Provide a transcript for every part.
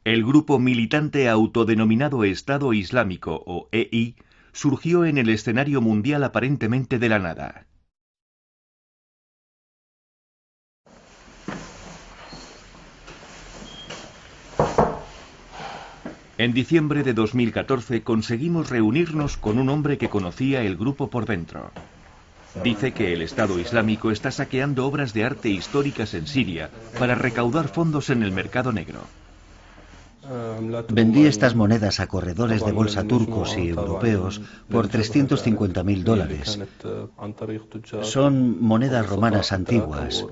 El grupo militante autodenominado Estado Islámico, o EI, surgió en el escenario mundial aparentemente de la nada. En diciembre de 2014 conseguimos reunirnos con un hombre que conocía el grupo por dentro. Dice que el Estado Islámico está saqueando obras de arte históricas en Siria para recaudar fondos en el mercado negro. Vendí estas monedas a corredores de bolsa turcos y europeos por $350.000. Son monedas romanas antiguas.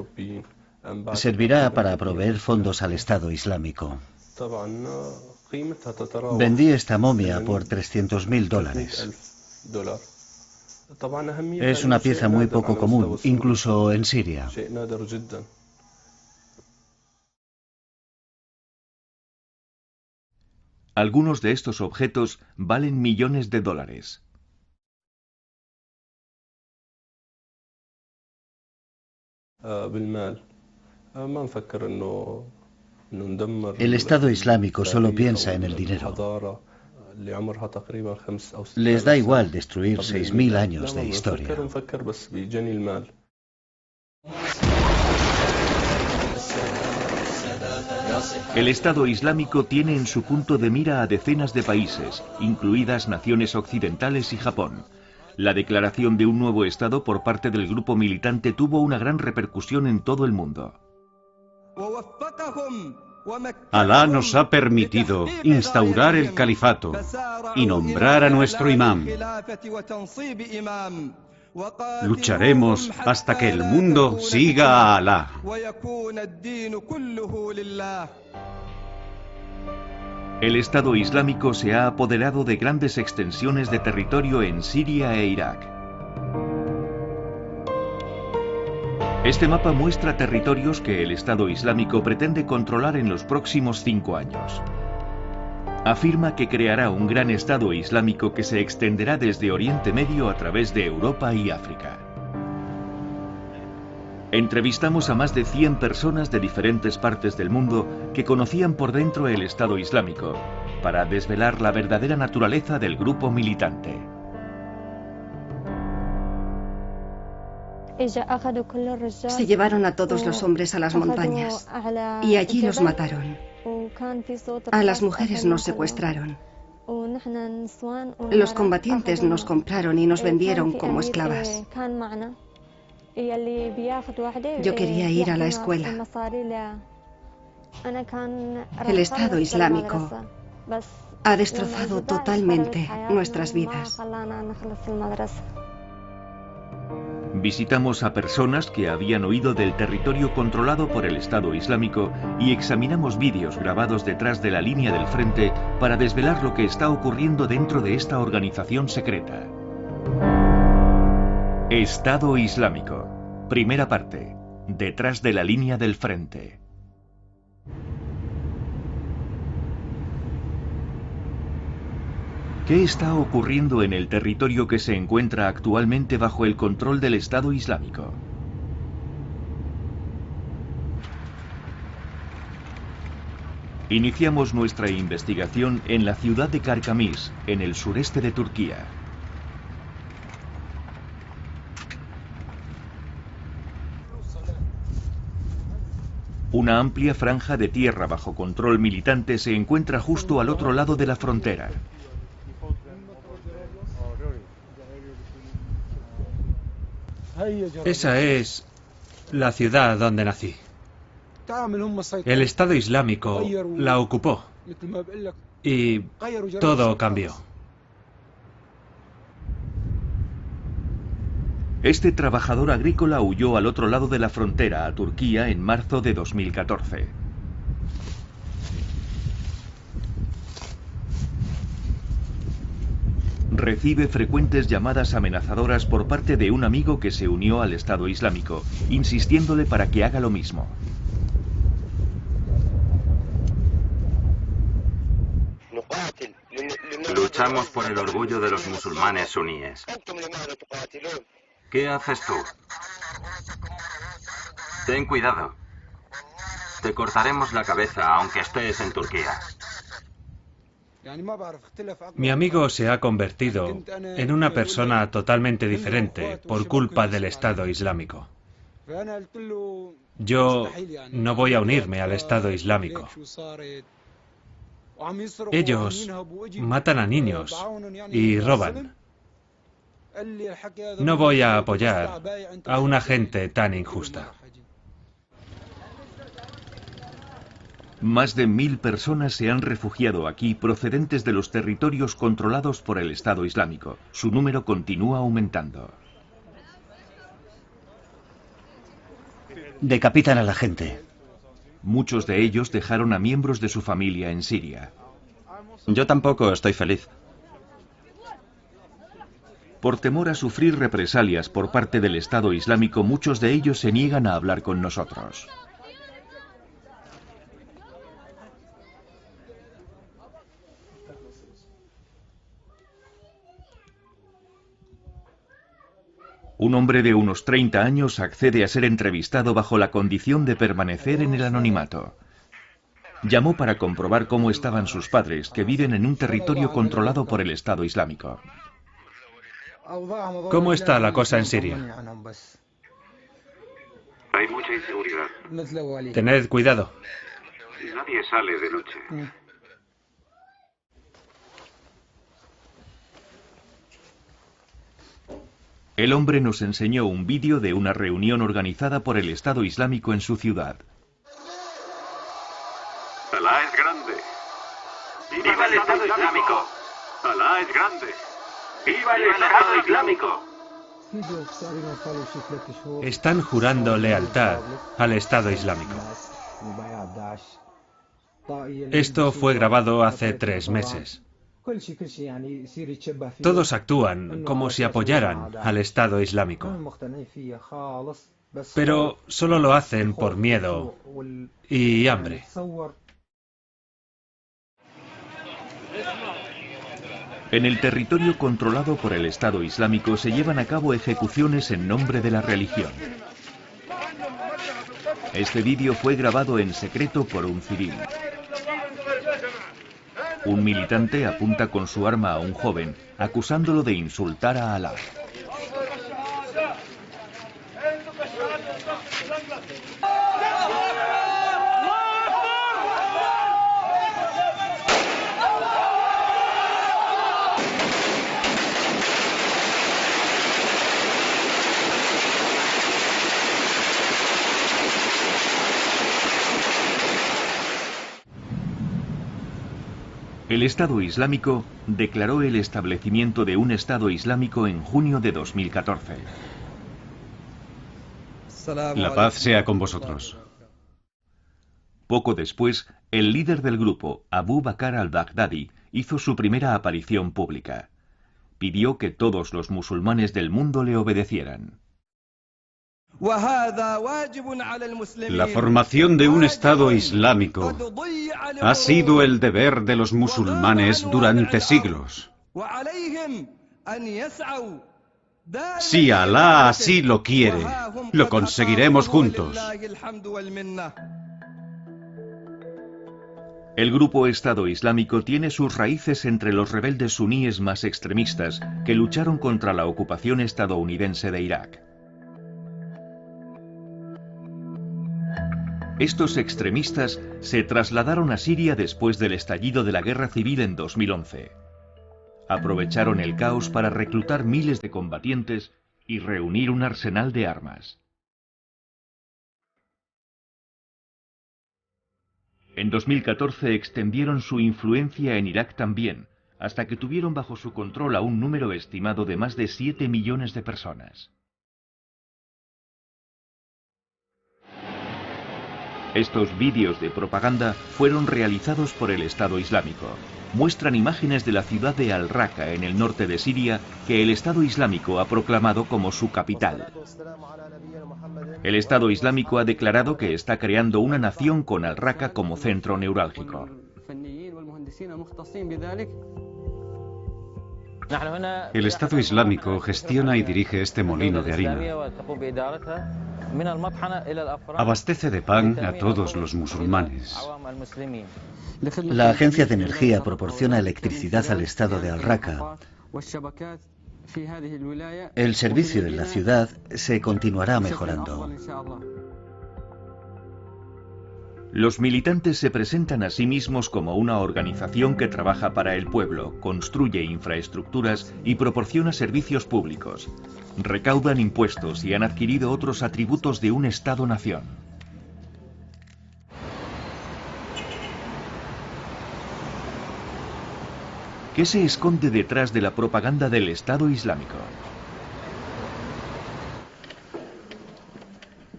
Servirá para proveer fondos al Estado Islámico. Vendí esta momia por $300.000. Es una pieza muy poco común, incluso en Siria. Algunos de estos objetos valen millones de dólares. El Estado Islámico solo piensa en el dinero. Les da igual destruir 6.000 años de historia. El Estado Islámico tiene en su punto de mira a decenas de países, incluidas naciones occidentales y Japón. La declaración de un nuevo Estado por parte del grupo militante tuvo una gran repercusión en todo el mundo. Alá nos ha permitido instaurar el califato y nombrar a nuestro imam. Lucharemos hasta que el mundo siga a Alá. El Estado Islámico se ha apoderado de grandes extensiones de territorio en Siria e Irak. Este mapa muestra territorios que el Estado Islámico pretende controlar en los próximos 5 años. Afirma que creará un gran Estado Islámico que se extenderá desde Oriente Medio a través de Europa y África. Entrevistamos a más de 100 personas de diferentes partes del mundo que conocían por dentro el Estado Islámico, para desvelar la verdadera naturaleza del grupo militante. Se llevaron a todos los hombres a las montañas y allí los mataron. A las mujeres nos secuestraron. Los combatientes nos compraron y nos vendieron como esclavas. Yo quería ir a la escuela. El Estado Islámico ha destrozado totalmente nuestras vidas. Visitamos a personas que habían oído del territorio controlado por el Estado Islámico y examinamos vídeos grabados detrás de la línea del frente para desvelar lo que está ocurriendo dentro de esta organización secreta. Estado Islámico. Primera parte. Detrás de la línea del frente. ¿Qué está ocurriendo en el territorio que se encuentra actualmente bajo el control del Estado Islámico? Iniciamos nuestra investigación en la ciudad de Karkamış, en el sureste de Turquía. Una amplia franja de tierra bajo control militante se encuentra justo al otro lado de la frontera. Esa es la ciudad donde nací. El Estado Islámico la ocupó y todo cambió. Este trabajador agrícola huyó al otro lado de la frontera a Turquía en marzo de 2014. Recibe frecuentes llamadas amenazadoras por parte de un amigo que se unió al Estado Islámico, insistiéndole para que haga lo mismo. Luchamos por el orgullo de los musulmanes suníes. ¿Qué haces tú? Ten cuidado. Te cortaremos la cabeza aunque estés en Turquía. Mi amigo se ha convertido en una persona totalmente diferente por culpa del Estado Islámico. Yo no voy a unirme al Estado Islámico. Ellos matan a niños y roban. No voy a apoyar a una gente tan injusta. Más de 1000 personas se han refugiado aquí procedentes de los territorios controlados por el Estado Islámico. Su número continúa aumentando. Decapitan a la gente. Muchos de ellos dejaron a miembros de su familia en Siria. Yo tampoco estoy feliz. Por temor a sufrir represalias por parte del Estado Islámico, muchos de ellos se niegan a hablar con nosotros. Un hombre de unos 30 años accede a ser entrevistado bajo la condición de permanecer en el anonimato. Llamó para comprobar cómo estaban sus padres, que viven en un territorio controlado por el Estado Islámico. ¿Cómo está la cosa en Siria? Hay mucha inseguridad. Tened cuidado. Nadie sale de noche. El hombre nos enseñó un vídeo de una reunión organizada por el Estado Islámico en su ciudad. Alá es grande. ¡Viva el Estado Islámico! ¡Alá es grande! ¡Viva el Estado Islámico! Están jurando lealtad al Estado Islámico. Esto fue grabado hace 3 meses. Todos actúan como si apoyaran al Estado Islámico. Pero solo lo hacen por miedo y hambre. En el territorio controlado por el Estado Islámico se llevan a cabo ejecuciones en nombre de la religión. Este vídeo fue grabado en secreto por un civil. Un militante apunta con su arma a un joven, acusándolo de insultar a Alá. El Estado Islámico declaró el establecimiento de un Estado Islámico en junio de 2014. La paz sea con vosotros. Poco después, el líder del grupo, Abu Bakr al-Baghdadi, hizo su primera aparición pública. Pidió que todos los musulmanes del mundo le obedecieran. La formación de un Estado Islámico ha sido el deber de los musulmanes durante siglos. Si Alá así lo quiere, lo conseguiremos juntos. El grupo Estado Islámico tiene sus raíces entre los rebeldes suníes más extremistas que lucharon contra la ocupación estadounidense de Irak. Estos extremistas se trasladaron a Siria después del estallido de la guerra civil en 2011. Aprovecharon el caos para reclutar miles de combatientes y reunir un arsenal de armas. En 2014 extendieron su influencia en Irak también, hasta que tuvieron bajo su control a un número estimado de más de 7 millones de personas. Estos vídeos de propaganda fueron realizados por el Estado Islámico. Muestran imágenes de la ciudad de Al-Raqqa en el norte de Siria que el Estado Islámico ha proclamado como su capital. El Estado Islámico ha declarado que está creando una nación con Al-Raqqa como centro neurálgico. El Estado Islámico gestiona y dirige este molino de harina. Abastece de pan a todos los musulmanes. La agencia de energía proporciona electricidad al estado de Al-Raqqa. El servicio en la ciudad se continuará mejorando. Los militantes se presentan a sí mismos como una organización que trabaja para el pueblo, construye infraestructuras y proporciona servicios públicos. Recaudan impuestos y han adquirido otros atributos de un Estado-nación. ¿Qué se esconde detrás de la propaganda del Estado Islámico?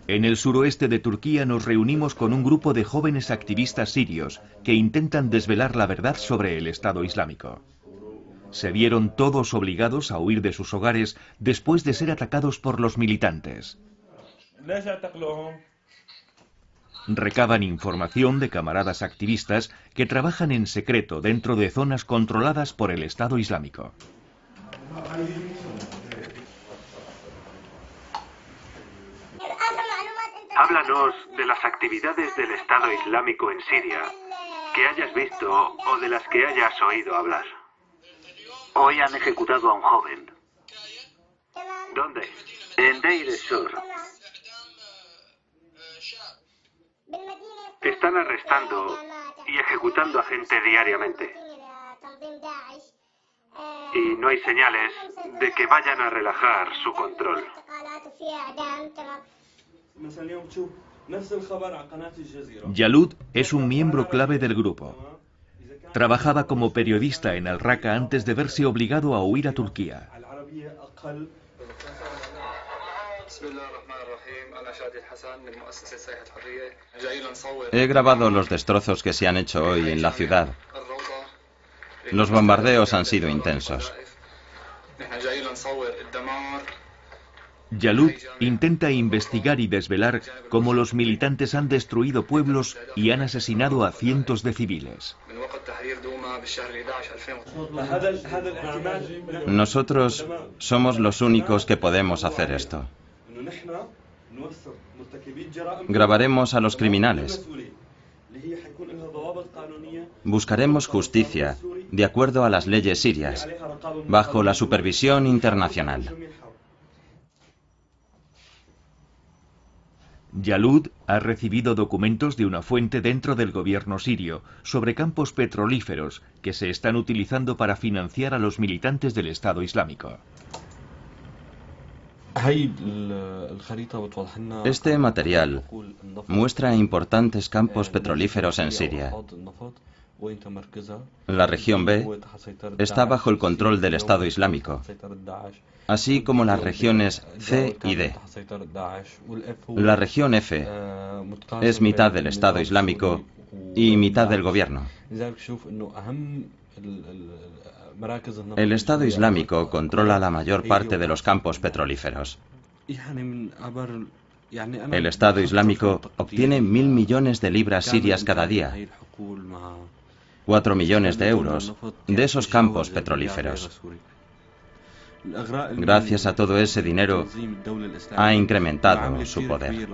En el suroeste de Turquía nos reunimos con un grupo de jóvenes activistas sirios que intentan desvelar la verdad sobre el Estado Islámico. Se vieron todos obligados a huir de sus hogares después de ser atacados por los militantes. Recaban información de camaradas activistas que trabajan en secreto dentro de zonas controladas por el Estado Islámico. Háblanos de las actividades del Estado Islámico en Siria que hayas visto o de las que hayas oído hablar. Hoy han ejecutado a un joven. ¿Dónde? En Deir ez-Zor. Están arrestando y ejecutando a gente diariamente. Y no hay señales de que vayan a relajar su control. Yalud es un miembro clave del grupo. Trabajaba como periodista en Al-Raqqa antes de verse obligado a huir a Turquía. He grabado los destrozos que se han hecho hoy en la ciudad. Los bombardeos han sido intensos. Yalud intenta investigar y desvelar cómo los militantes han destruido pueblos y han asesinado a cientos de civiles. Nosotros somos los únicos que podemos hacer esto. Grabaremos a los criminales. Buscaremos justicia de acuerdo a las leyes sirias, bajo la supervisión internacional. Yalud ha recibido documentos de una fuente dentro del gobierno sirio sobre campos petrolíferos que se están utilizando para financiar a los militantes del Estado Islámico. Este material muestra importantes campos petrolíferos en Siria. La región B está bajo el control del Estado Islámico, así como las regiones C y D. La región F es mitad del Estado Islámico y mitad del gobierno. El Estado Islámico controla la mayor parte de los campos petrolíferos. El Estado Islámico obtiene 1.000 millones de libras sirias cada día, 4 millones de euros de esos campos petrolíferos. Gracias a todo ese dinero, ha incrementado su poder.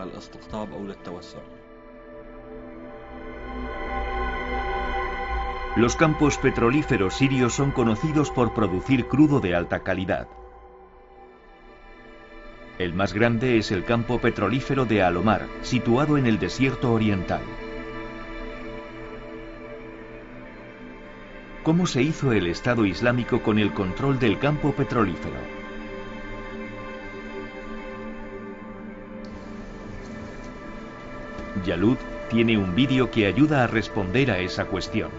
Los campos petrolíferos sirios son conocidos por producir crudo de alta calidad. El más grande es el campo petrolífero de Al-Omar, situado en el desierto oriental. ¿Cómo se hizo el Estado Islámico con el control del campo petrolífero? Yalud tiene un vídeo que ayuda a responder a esa cuestión.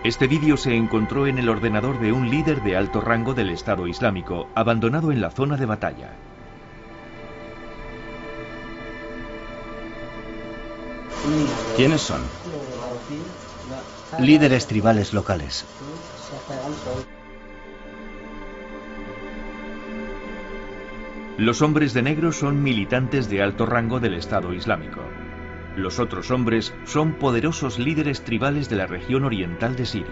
Este vídeo se encontró en el ordenador de un líder de alto rango del Estado Islámico, abandonado en la zona de batalla. ¿Quiénes son? Líderes tribales locales. Los hombres de negro son militantes de alto rango del Estado Islámico. Los otros hombres son poderosos líderes tribales de la región oriental de Siria.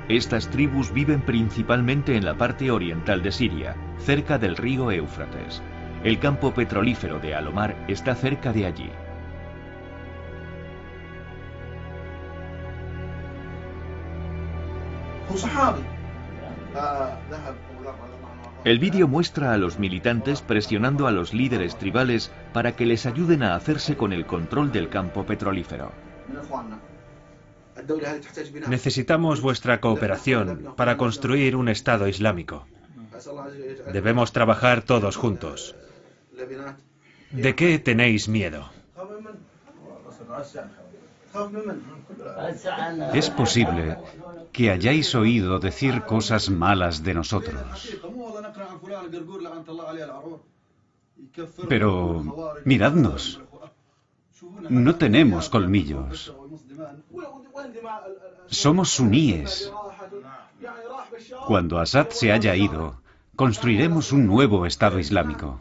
Estas tribus viven principalmente en la parte oriental de Siria, cerca del río Éufrates. El campo petrolífero de Al-Omar está cerca de allí. El vídeo muestra a los militantes presionando a los líderes tribales para que les ayuden a hacerse con el control del campo petrolífero. Necesitamos vuestra cooperación para construir un Estado islámico. Debemos trabajar todos juntos. ¿De qué tenéis miedo? Es posible que hayáis oído decir cosas malas de nosotros. Pero miradnos. No tenemos colmillos. Somos suníes. Cuando Assad se haya ido, construiremos un nuevo Estado Islámico.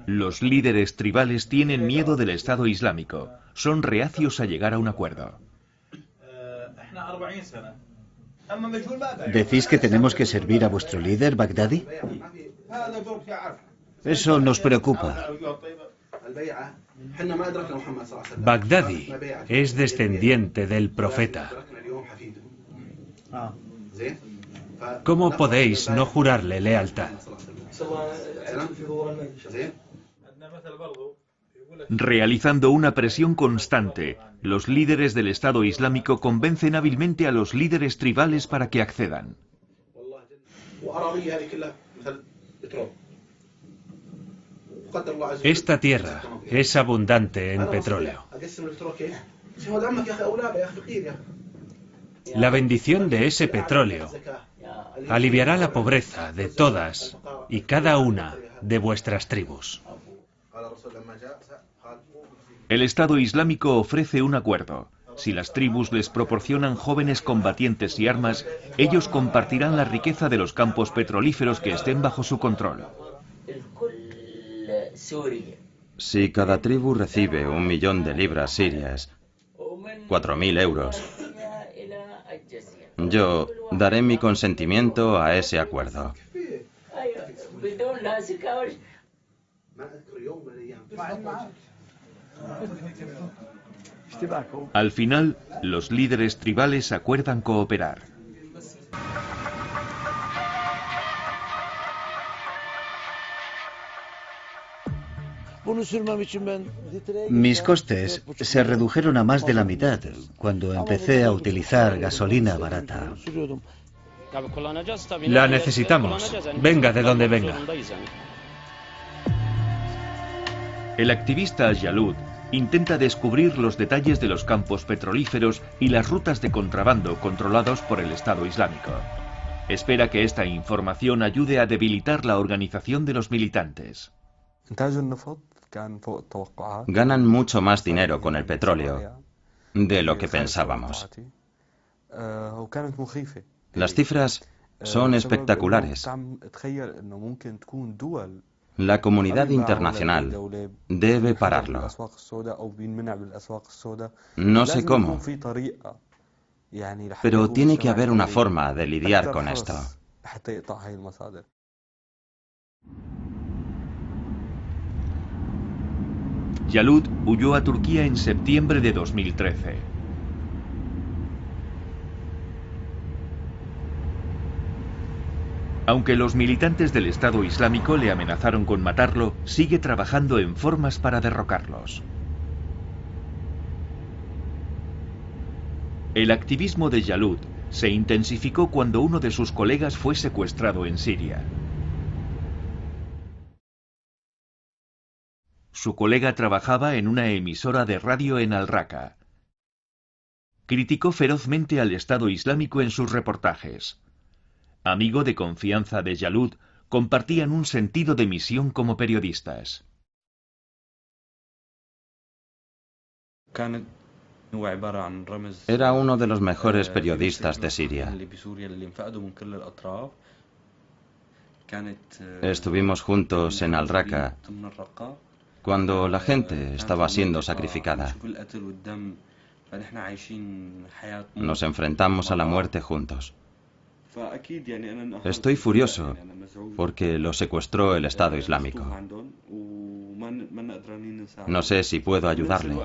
Los líderes tribales tienen miedo del Estado Islámico. Son reacios a llegar a un acuerdo. ¿Decís que tenemos que servir a vuestro líder, Baghdadi? Eso nos preocupa. Baghdadi es descendiente del profeta. ¿Cómo podéis no jurarle lealtad? Realizando una presión constante, los líderes del Estado Islámico convencen hábilmente a los líderes tribales para que accedan. Esta tierra es abundante en petróleo. La bendición de ese petróleo aliviará la pobreza de todas y cada una de vuestras tribus. El Estado Islámico ofrece un acuerdo. Si las tribus les proporcionan jóvenes combatientes y armas, ellos compartirán la riqueza de los campos petrolíferos que estén bajo su control. Si cada tribu recibe 1 millón de libras sirias, 4.000 euros, yo daré mi consentimiento a ese acuerdo. Al final, los líderes tribales acuerdan cooperar. Mis costes se redujeron a más de la mitad cuando empecé a utilizar gasolina barata. La necesitamos, venga de donde venga. El activista Jalud intenta descubrir los detalles de los campos petrolíferos y las rutas de contrabando controlados por el Estado Islámico. Espera que esta información ayude a debilitar la organización de los militantes. Ganan mucho más dinero con el petróleo de lo que pensábamos. Las cifras son espectaculares. La comunidad internacional debe pararlo. No sé cómo, pero tiene que haber una forma de lidiar con esto. Jalud huyó a Turquía en septiembre de 2013. Aunque los militantes del Estado Islámico le amenazaron con matarlo, sigue trabajando en formas para derrocarlos. El activismo de Jalud se intensificó cuando uno de sus colegas fue secuestrado en Siria. Su colega trabajaba en una emisora de radio en Al-Raqqa. Criticó ferozmente al Estado Islámico en sus reportajes. Amigo de confianza de Jalud, compartían un sentido de misión como periodistas. Era uno de los mejores periodistas de Siria. Estuvimos juntos en Al-Raqqa cuando la gente estaba siendo sacrificada. Nos enfrentamos a la muerte juntos. Estoy furioso porque lo secuestró el Estado Islámico. No sé si puedo ayudarle.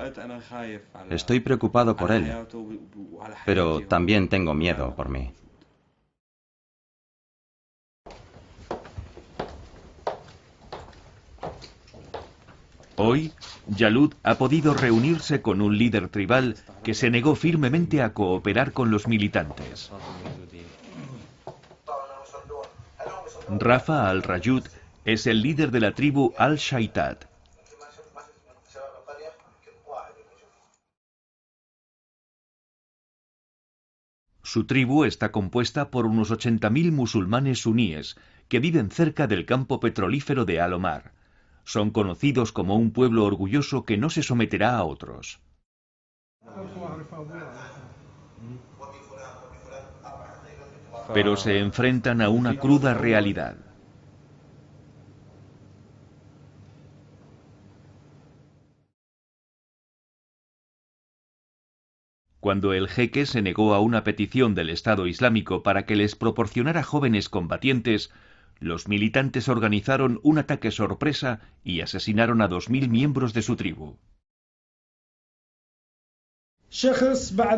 Estoy preocupado por él, pero también tengo miedo por mí. Hoy, Jalud ha podido reunirse con un líder tribal que se negó firmemente a cooperar con los militantes. Rafa al-Rayud es el líder de la tribu al-Shaitat. Su tribu está compuesta por unos 80.000 musulmanes suníes que viven cerca del campo petrolífero de Al-Omar. Son conocidos como un pueblo orgulloso que no se someterá a otros. Pero se enfrentan a una cruda realidad. Cuando el jeque se negó a una petición del Estado Islámico para que les proporcionara jóvenes combatientes, los militantes organizaron un ataque sorpresa y asesinaron a 2.000 miembros de su tribu.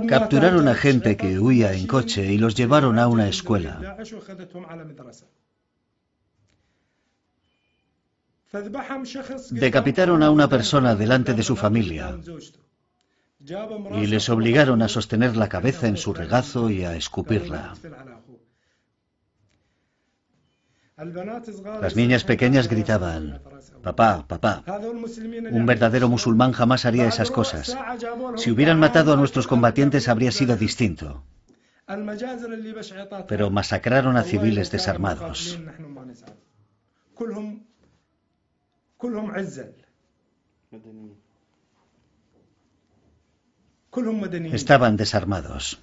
Capturaron a gente que huía en coche y los llevaron a una escuela. Decapitaron a una persona delante de su familia y les obligaron a sostener la cabeza en su regazo y a escupirla. Las niñas pequeñas gritaban: «Papá, papá». Un verdadero musulmán jamás haría esas cosas. Si hubieran matado a nuestros combatientes habría sido distinto. Pero masacraron a civiles desarmados. Estaban desarmados.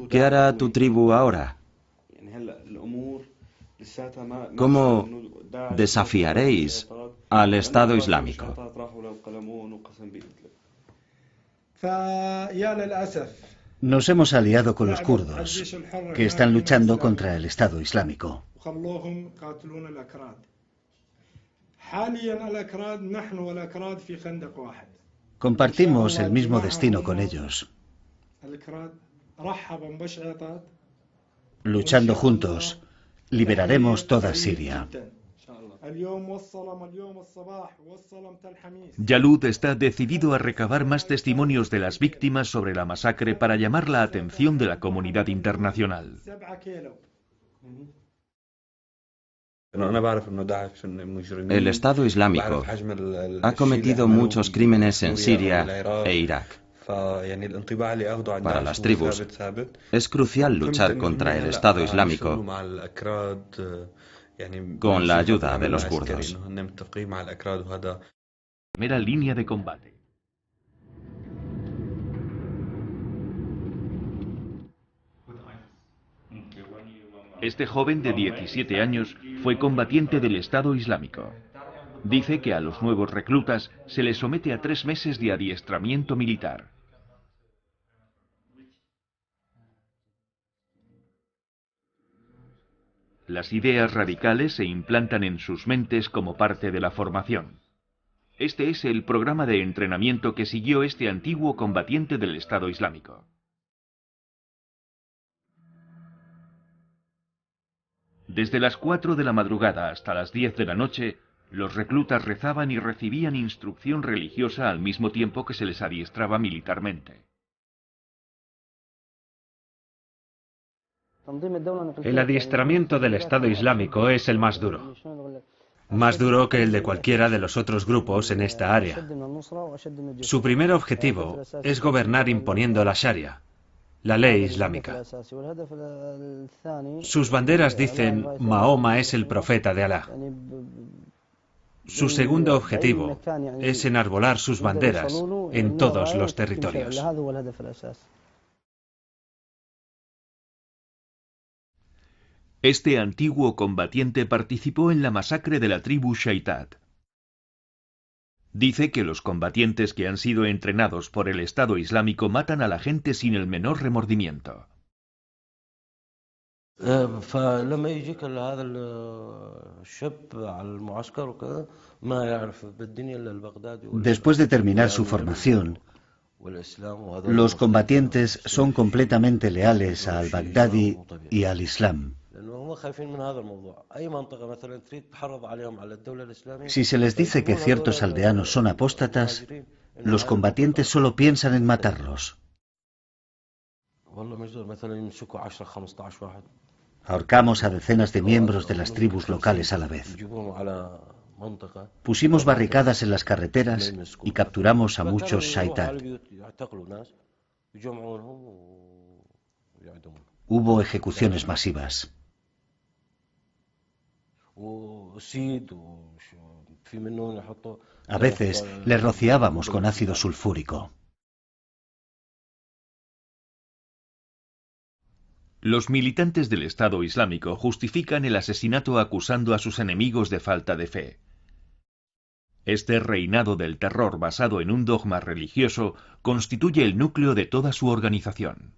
¿Qué hará tu tribu ahora? ¿Cómo desafiaréis al Estado Islámico? Nos hemos aliado con los kurdos, que están luchando contra el Estado Islámico. Compartimos el mismo destino con ellos. Luchando juntos, liberaremos toda Siria. Jalud está decidido a recabar más testimonios de las víctimas sobre la masacre para llamar la atención de la comunidad internacional. El Estado Islámico ha cometido muchos crímenes en Siria e Irak. Para las tribus es crucial luchar contra el Estado Islámico con la ayuda de los kurdos. Primera línea de combate. Este joven de 17 años fue combatiente del Estado Islámico. Dice que a los nuevos reclutas se les somete a 3 meses de adiestramiento militar. Las ideas radicales se implantan en sus mentes como parte de la formación. Este es el programa de entrenamiento que siguió este antiguo combatiente del Estado Islámico. Desde las 4 de la madrugada hasta las 10 de la noche, los reclutas rezaban y recibían instrucción religiosa al mismo tiempo que se les adiestraba militarmente. El adiestramiento del Estado Islámico es el más duro que el de cualquiera de los otros grupos en esta área. Su primer objetivo es gobernar imponiendo la Sharia, la ley islámica. Sus banderas dicen: Mahoma es el profeta de Alá. Su segundo objetivo es enarbolar sus banderas en todos los territorios. Este antiguo combatiente participó en la masacre de la tribu Shaitat. Dice que los combatientes que han sido entrenados por el Estado Islámico matan a la gente sin el menor remordimiento. Después de terminar su formación, los combatientes son completamente leales al Baghdadi y al Islam. Si se les dice que ciertos aldeanos son apóstatas, los combatientes solo piensan en matarlos. Ahorcamos a decenas de miembros de las tribus locales a la vez. Pusimos barricadas en las carreteras y capturamos a muchos Shaitat. Hubo ejecuciones masivas. A veces les rociábamos con ácido sulfúrico. Los militantes del Estado Islámico justifican el asesinato acusando a sus enemigos de falta de fe. Este reinado del terror basado en un dogma religioso constituye el núcleo de toda su organización.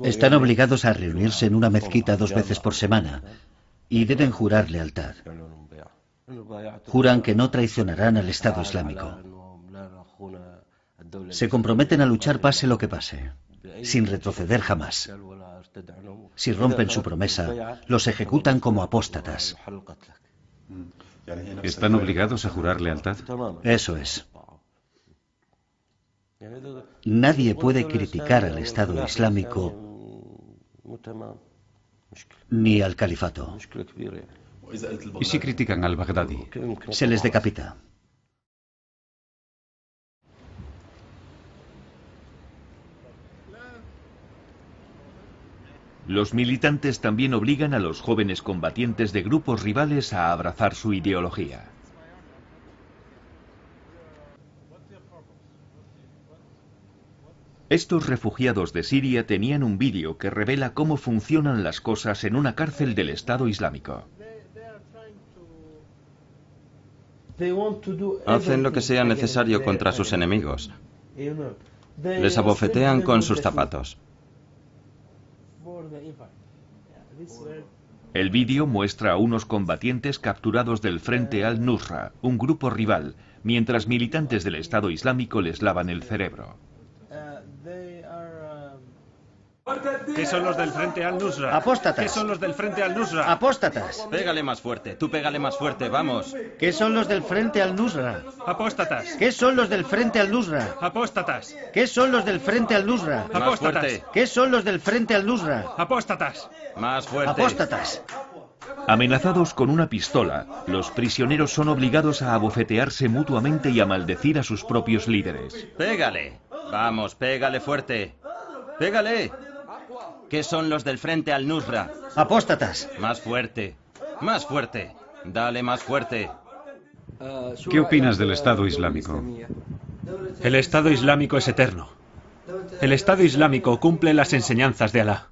Están obligados a reunirse en una mezquita 2 veces por semana y deben jurar lealtad. Juran que no traicionarán al Estado Islámico. Se comprometen a luchar pase lo que pase, sin retroceder jamás. Si rompen su promesa, los ejecutan como apóstatas. ¿Están obligados a jurar lealtad? Eso es. Nadie puede criticar al Estado Islámico ni al califato. ¿Y si critican al Baghdadi? Se les decapita. Los militantes también obligan a los jóvenes combatientes de grupos rivales a abrazar su ideología. Estos refugiados de Siria tenían un vídeo que revela cómo funcionan las cosas en una cárcel del Estado Islámico. Hacen lo que sea necesario contra sus enemigos. Les abofetean con sus zapatos. El vídeo muestra a unos combatientes capturados del Frente al-Nusra, un grupo rival, mientras militantes del Estado Islámico les lavan el cerebro. ¿Qué son los del Frente al-Nusra? Apóstatas. ¿Qué son los del Frente al-Nusra? Apóstatas. Pégale más fuerte, tú pégale más fuerte, vamos. ¿Qué son los del Frente al-Nusra? Apóstatas. ¿Qué son los del Frente al-Nusra? Apóstatas. ¿Qué son los del Frente al-Nusra? Más fuerte, ¿Qué son los del Frente al-Nusra? Apóstatas. más fuerte. Apóstatas. Amenazados con una pistola, los prisioneros son obligados a abofetearse mutuamente y a maldecir a sus propios líderes. Pégale. Vamos, pégale fuerte. Pégale. ¿Qué son los del Frente al-Nusra? Apóstatas. Más fuerte. Más fuerte. Dale más fuerte. ¿Qué opinas del Estado Islámico? El Estado Islámico es eterno. El Estado Islámico cumple las enseñanzas de Alá.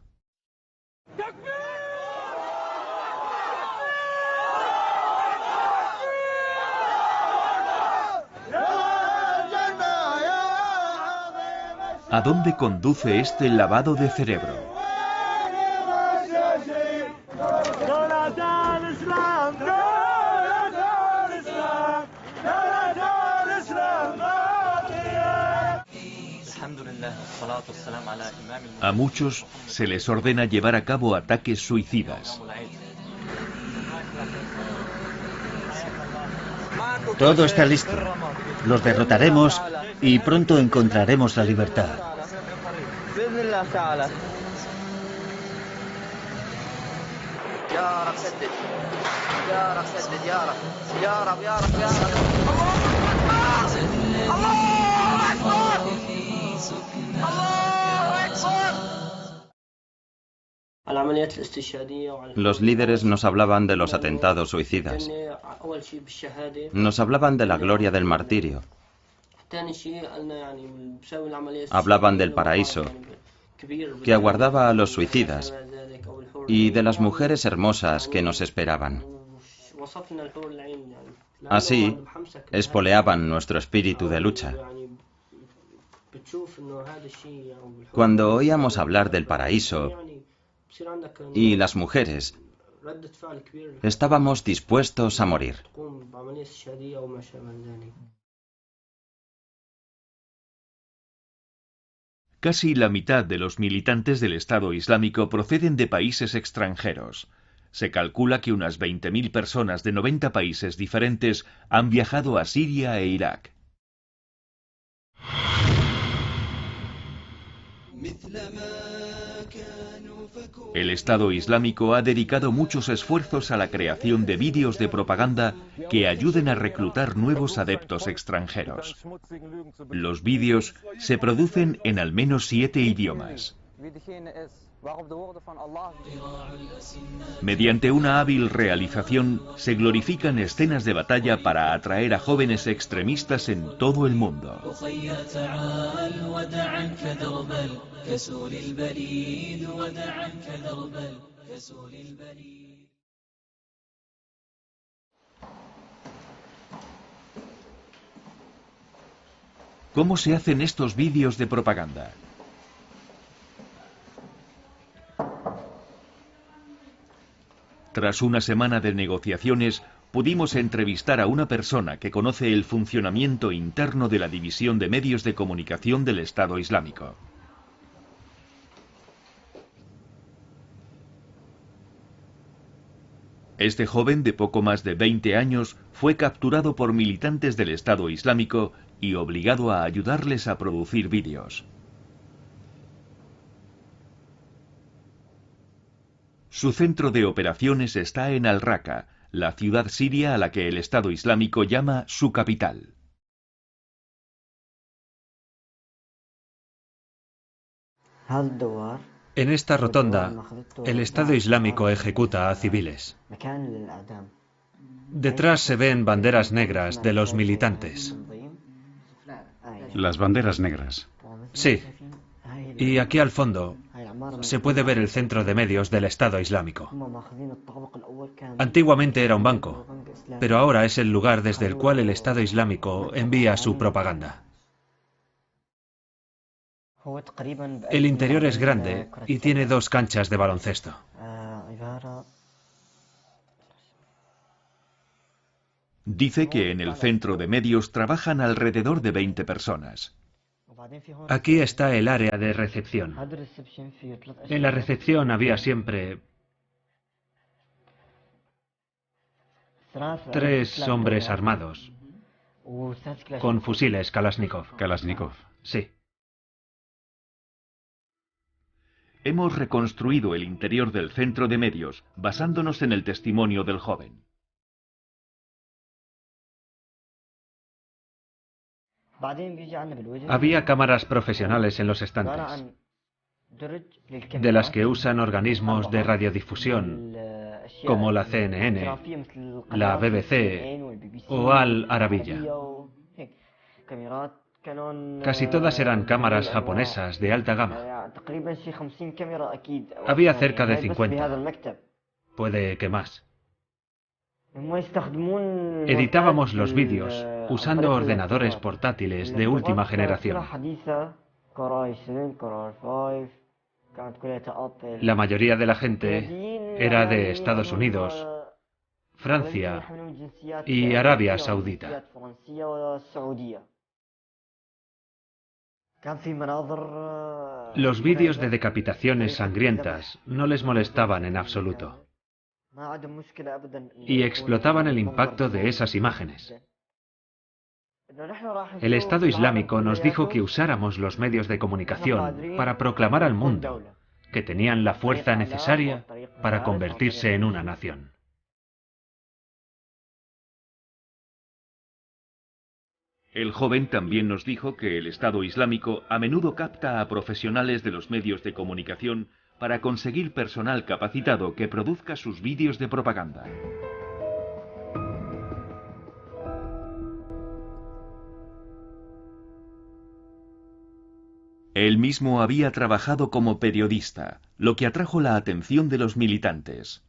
¿A dónde conduce este lavado de cerebro? A muchos se les ordena llevar a cabo ataques suicidas. Todo está listo. Los derrotaremos y pronto encontraremos la libertad. Los líderes nos hablaban de los atentados suicidas. Nos hablaban de la gloria del martirio. Hablaban del paraíso que aguardaba a los suicidas y de las mujeres hermosas que nos esperaban. Así, espoleaban nuestro espíritu de lucha. Cuando oíamos hablar del paraíso y las mujeres, estábamos dispuestos a morir. Casi la mitad de los militantes del Estado Islámico proceden de países extranjeros. Se calcula que unas 20.000 personas de 90 países diferentes han viajado a Siria e Irak. El Estado Islámico ha dedicado muchos esfuerzos a la creación de vídeos de propaganda que ayuden a reclutar nuevos adeptos extranjeros. Los vídeos se producen en al menos 7 idiomas. Mediante una hábil realización, se glorifican escenas de batalla para atraer a jóvenes extremistas en todo el mundo. ¿Cómo se hacen estos vídeos de propaganda? Tras una semana de negociaciones, pudimos entrevistar a una persona que conoce el funcionamiento interno de la División de Medios de Comunicación del Estado Islámico. Este joven de poco más de 20 años fue capturado por militantes del Estado Islámico y obligado a ayudarles a producir vídeos. Su centro de operaciones está en Al-Raqqa, la ciudad siria a la que el Estado Islámico llama su capital. En esta rotonda, el Estado Islámico ejecuta a civiles. Detrás se ven banderas negras de los militantes. Las banderas negras. Sí. Y aquí al fondo se puede ver el centro de medios del Estado Islámico. Antiguamente era un banco, pero ahora es el lugar desde el cual el Estado Islámico envía su propaganda. El interior es grande y tiene 2 canchas de baloncesto. Dice que en el centro de medios trabajan alrededor de 20 personas. Aquí está el área de recepción. En la recepción había siempre 3 hombres armados con fusiles Kalashnikov. Kalashnikov. Sí. Hemos reconstruido el interior del centro de medios basándonos en el testimonio del joven. Había cámaras profesionales en los estantes, de las que usan organismos de radiodifusión, como la CNN, la BBC o Al Arabiya. Casi todas eran cámaras japonesas de alta gama. Había cerca de 50, puede que más. Editábamos los vídeos usando ordenadores portátiles de última generación. La mayoría de la gente era de Estados Unidos, Francia y Arabia Saudita. Los vídeos de decapitaciones sangrientas no les molestaban en absoluto. Y explotaban el impacto de esas imágenes. El Estado Islámico nos dijo que usáramos los medios de comunicación para proclamar al mundo que tenían la fuerza necesaria para convertirse en una nación. El joven también nos dijo que el Estado Islámico a menudo capta a profesionales de los medios de comunicación para conseguir personal capacitado que produzca sus vídeos de propaganda. Él mismo había trabajado como periodista, lo que atrajo la atención de los militantes.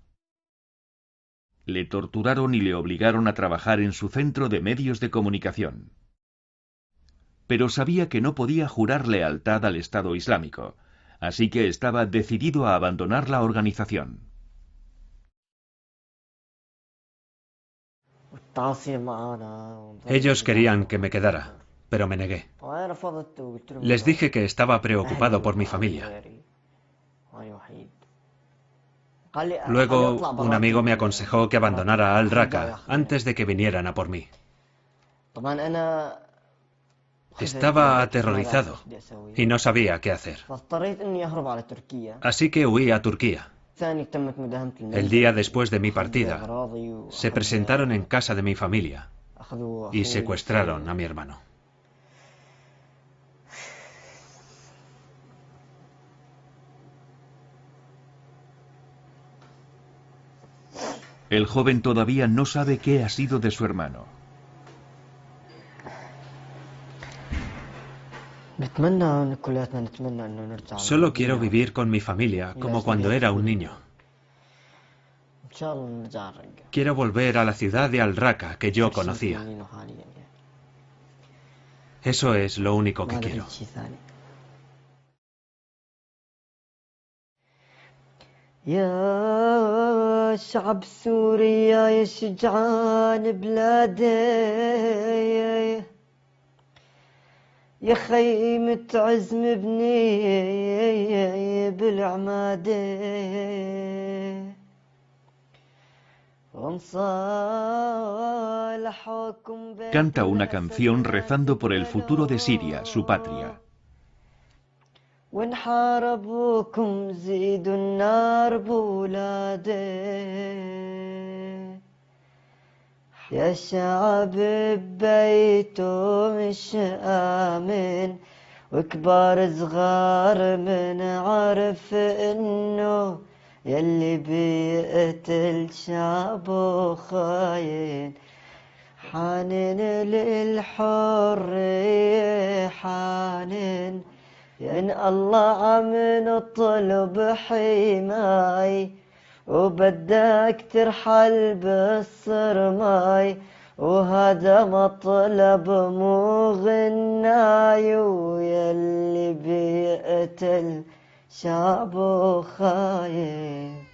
Le torturaron y le obligaron a trabajar en su centro de medios de comunicación. Pero sabía que no podía jurar lealtad al Estado Islámico, así que estaba decidido a abandonar la organización. Ellos querían que me quedara, pero me negué. Les dije que estaba preocupado por mi familia. Luego, un amigo me aconsejó que abandonara Al-Raqqa antes de que vinieran a por mí. Estaba aterrorizado y no sabía qué hacer. Así que huí a Turquía. El día después de mi partida, se presentaron en casa de mi familia y secuestraron a mi hermano. El joven todavía no sabe qué ha sido de su hermano. Solo quiero vivir con mi familia como cuando era un niño. Quiero volver a la ciudad de Al-Raqqa que yo conocía. Eso es lo único que quiero. يا شعب سوريا يا شجعان بلادي يا خيمة عزم ابني بالعمادة Canta una canción rezando por el futuro de Siria, su patria. وإن حاربوكم زيدوا النار بولادي يا شعب ببيته مش آمن وكبار صغار من عرف إنه يلي بيقتل شعبه خاين حانن للحرية حانن إن الله عم نطلب حماي وبدك ترحل بالصرماي وهذا مطلب مو غناي ويلي بيقتل شعبه خايف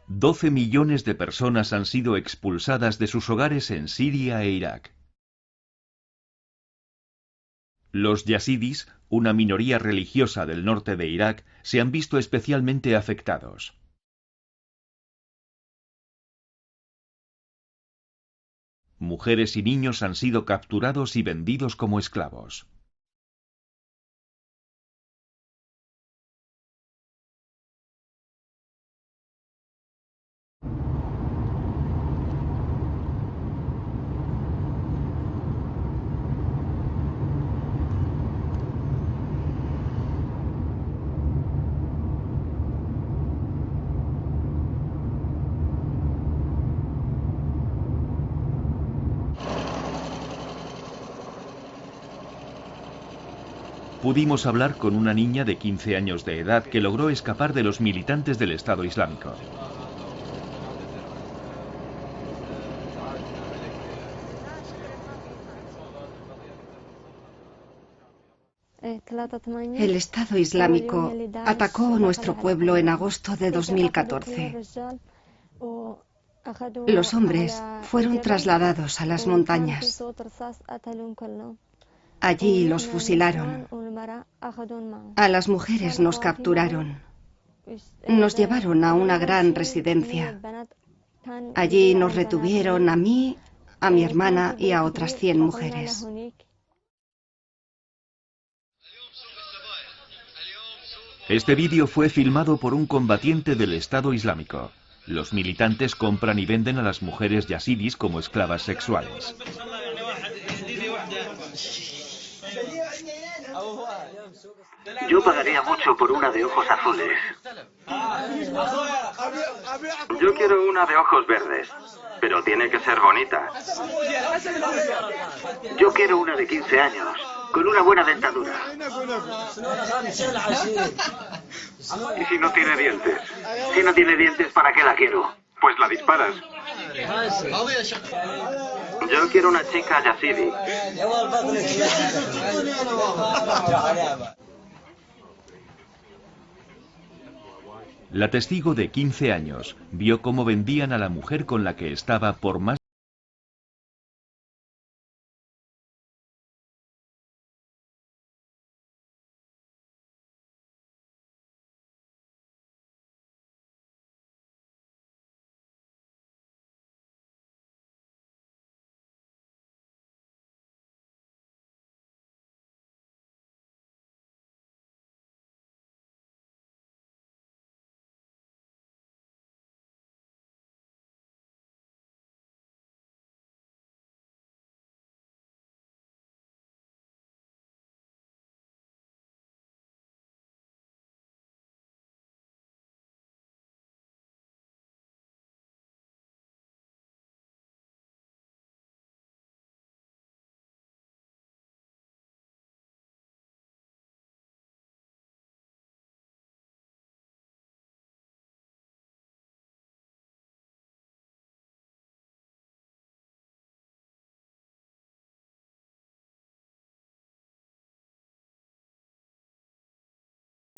$12 millones de personas han sido expulsadas de sus hogares en Siria e Irak. Los yazidis, una minoría religiosa del norte de Irak, se han visto especialmente afectados. Mujeres y niños han sido capturados y vendidos como esclavos. Pudimos hablar con una niña de 15 años de edad que logró escapar de los militantes del Estado Islámico. El Estado Islámico atacó nuestro pueblo en agosto de 2014. Los hombres fueron trasladados a las montañas. Allí los fusilaron. A las mujeres nos capturaron. Nos llevaron a una gran residencia. Allí nos retuvieron a mí, a mi hermana y a otras 100 mujeres. Este vídeo fue filmado por un combatiente del Estado Islámico. Los militantes compran y venden a las mujeres yazidis como esclavas sexuales. Yo pagaría mucho por una de ojos azules. Yo quiero una de ojos verdes, pero tiene que ser bonita. Yo quiero una de 15 años, con una buena dentadura. ¿Y si no tiene dientes? Si no tiene dientes, ¿para qué la quiero? Pues la disparas. Yo quiero una chica yazidi. La testigo de 15 años vio cómo vendían a la mujer con la que estaba por más.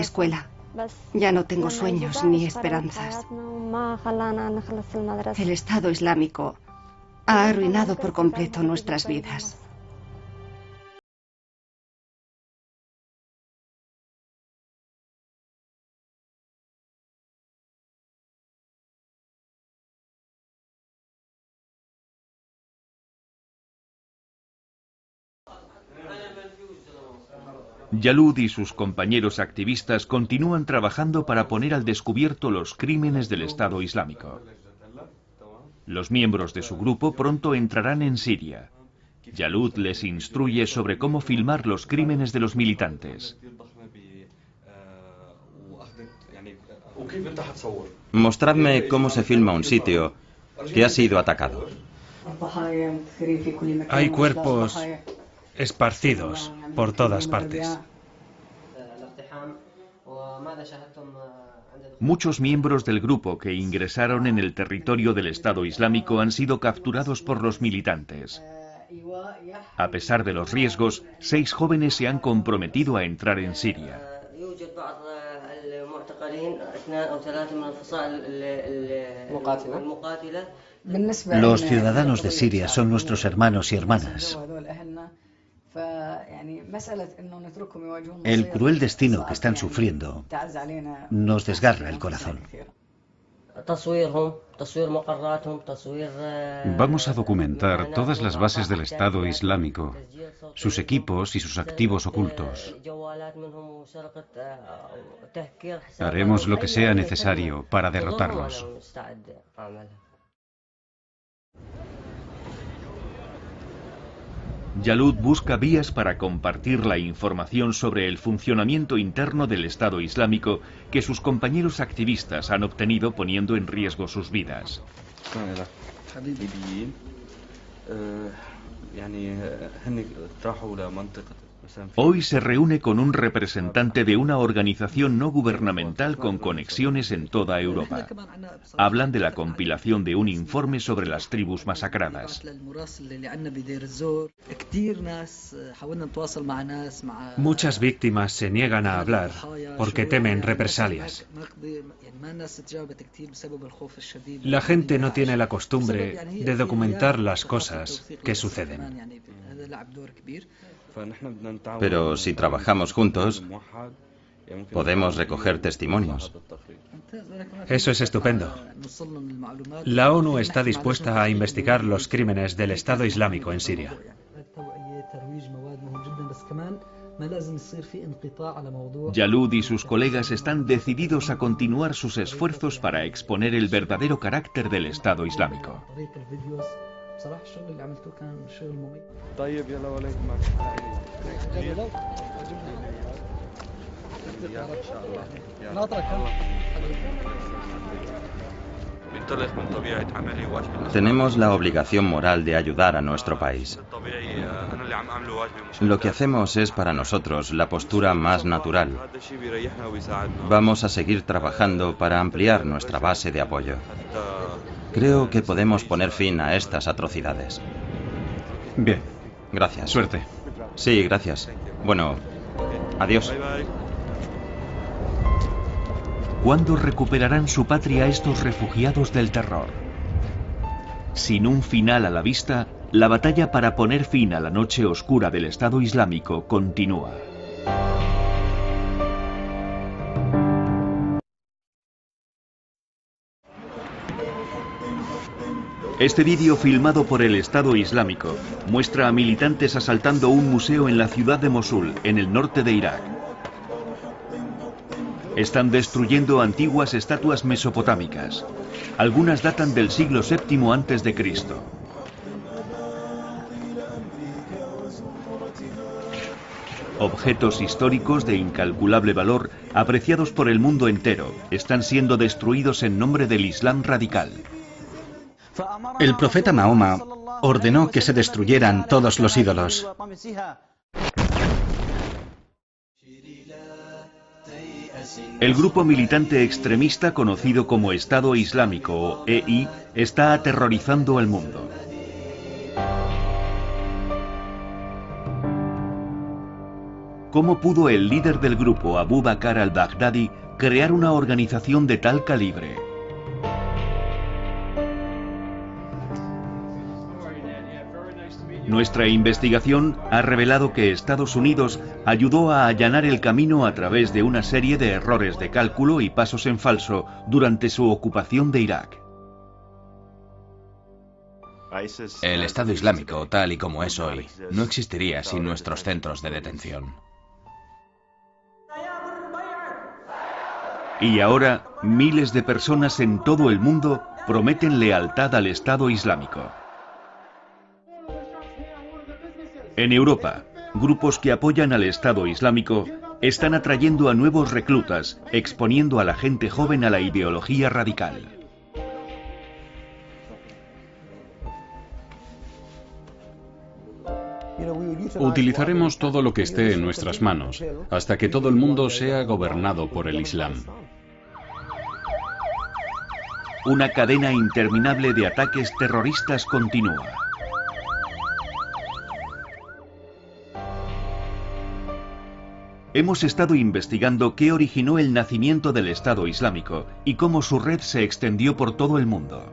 Escuela. Ya no tengo sueños ni esperanzas. El Estado Islámico ha arruinado por completo nuestras vidas. Jalud y sus compañeros activistas continúan trabajando para poner al descubierto los crímenes del Estado Islámico. Los miembros de su grupo pronto entrarán en Siria. Jalud les instruye sobre cómo filmar los crímenes de los militantes. Mostradme cómo se filma un sitio que ha sido atacado. Hay cuerpos esparcidos por todas partes. Muchos miembros del grupo que ingresaron en el territorio del Estado Islámico han sido capturados por los militantes. A pesar de los riesgos, 6 jóvenes se han comprometido a entrar en Siria. Los ciudadanos de Siria son nuestros hermanos y hermanas. El cruel destino que están sufriendo nos desgarra el corazón. Vamos a documentar todas las bases del Estado Islámico, sus equipos y sus activos ocultos. Haremos lo que sea necesario para derrotarlos. Jalud busca vías para compartir la información sobre el funcionamiento interno del Estado Islámico que sus compañeros activistas han obtenido poniendo en riesgo sus vidas. Hoy se reúne con un representante de una organización no gubernamental con conexiones en toda Europa. Hablan de la compilación de un informe sobre las tribus masacradas. Muchas víctimas se niegan a hablar porque temen represalias. La gente no tiene la costumbre de documentar las cosas que suceden. Pero si trabajamos juntos, podemos recoger testimonios. Eso es estupendo. La ONU está dispuesta a investigar los crímenes del Estado Islámico en Siria. Jalud y sus colegas están decididos a continuar sus esfuerzos para exponer el verdadero carácter del Estado Islámico. Tenemos la obligación moral de ayudar a nuestro país. Lo que hacemos es para nosotros la postura más natural. Vamos a seguir trabajando para ampliar nuestra base de apoyo. Creo que podemos poner fin a estas atrocidades. Bien. Gracias. Suerte. Sí, gracias. Bueno, adiós. ¿Cuándo recuperarán su patria estos refugiados del terror? Sin un final a la vista, la batalla para poner fin a la noche oscura del Estado Islámico continúa. Este vídeo filmado por el Estado Islámico muestra a militantes asaltando un museo en la ciudad de Mosul, en el norte de Irak. Están destruyendo antiguas estatuas mesopotámicas. Algunas datan del siglo VII a.C. Objetos históricos de incalculable valor, apreciados por el mundo entero, están siendo destruidos en nombre del Islam radical. El profeta Mahoma ordenó que se destruyeran todos los ídolos. El grupo militante extremista conocido como Estado Islámico o EI está aterrorizando al mundo. ¿Cómo pudo el líder del grupo, Abu Bakr al-Baghdadi, crear una organización de tal calibre? Nuestra investigación ha revelado que Estados Unidos ayudó a allanar el camino a través de una serie de errores de cálculo y pasos en falso durante su ocupación de Irak. El Estado Islámico, tal y como es hoy, no existiría sin nuestros centros de detención. Y ahora, miles de personas en todo el mundo prometen lealtad al Estado Islámico. En Europa, grupos que apoyan al Estado Islámico están atrayendo a nuevos reclutas, exponiendo a la gente joven a la ideología radical. Utilizaremos todo lo que esté en nuestras manos, hasta que todo el mundo sea gobernado por el Islam. Una cadena interminable de ataques terroristas continúa. Hemos estado investigando qué originó el nacimiento del Estado Islámico y cómo su red se extendió por todo el mundo.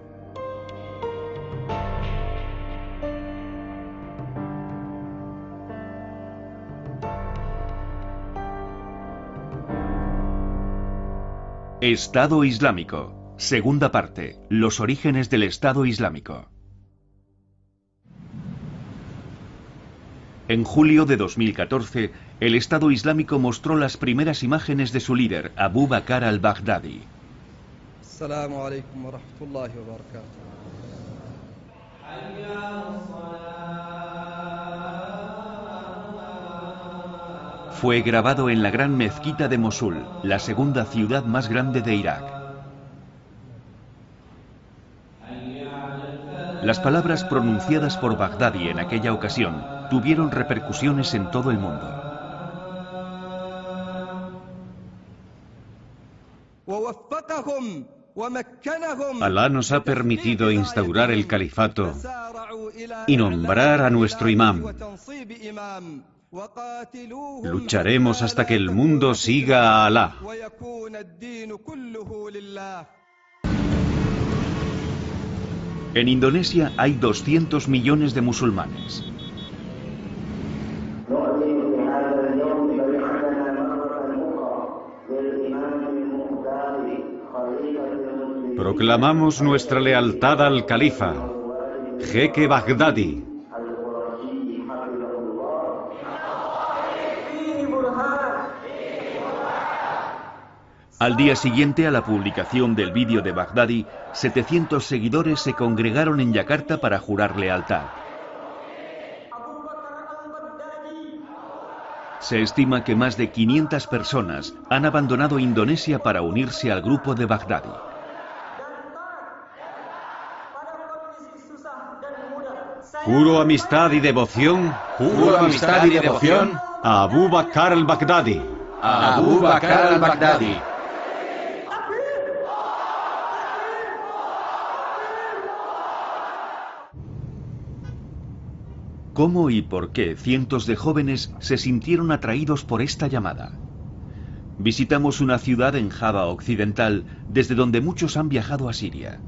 Estado Islámico. Segunda parte. Los orígenes del Estado Islámico. En julio de 2014, el Estado Islámico mostró las primeras imágenes de su líder, Abu Bakr al-Baghdadi. Fue grabado en la gran mezquita de Mosul, la segunda ciudad más grande de Irak. Las palabras pronunciadas por Baghdadi en aquella ocasión tuvieron repercusiones en todo el mundo. Alá nos ha permitido instaurar el califato y nombrar a nuestro imam. Lucharemos hasta que el mundo siga a Alá. En Indonesia hay 200 millones de musulmanes. Proclamamos nuestra lealtad al califa, Jeque Baghdadi. Al día siguiente a la publicación del vídeo de Baghdadi, 700 seguidores se congregaron en Yakarta para jurar lealtad. Se estima que más de 500 personas han abandonado Indonesia para unirse al grupo de Baghdadi. Juro amistad y devoción. Juro amistad y devoción. A Abu Bakr al-Baghdadi. A Abu Bakr al-Baghdadi. ¿Cómo y por qué cientos de jóvenes se sintieron atraídos por esta llamada? Visitamos una ciudad en Java Occidental, desde donde muchos han viajado a Siria.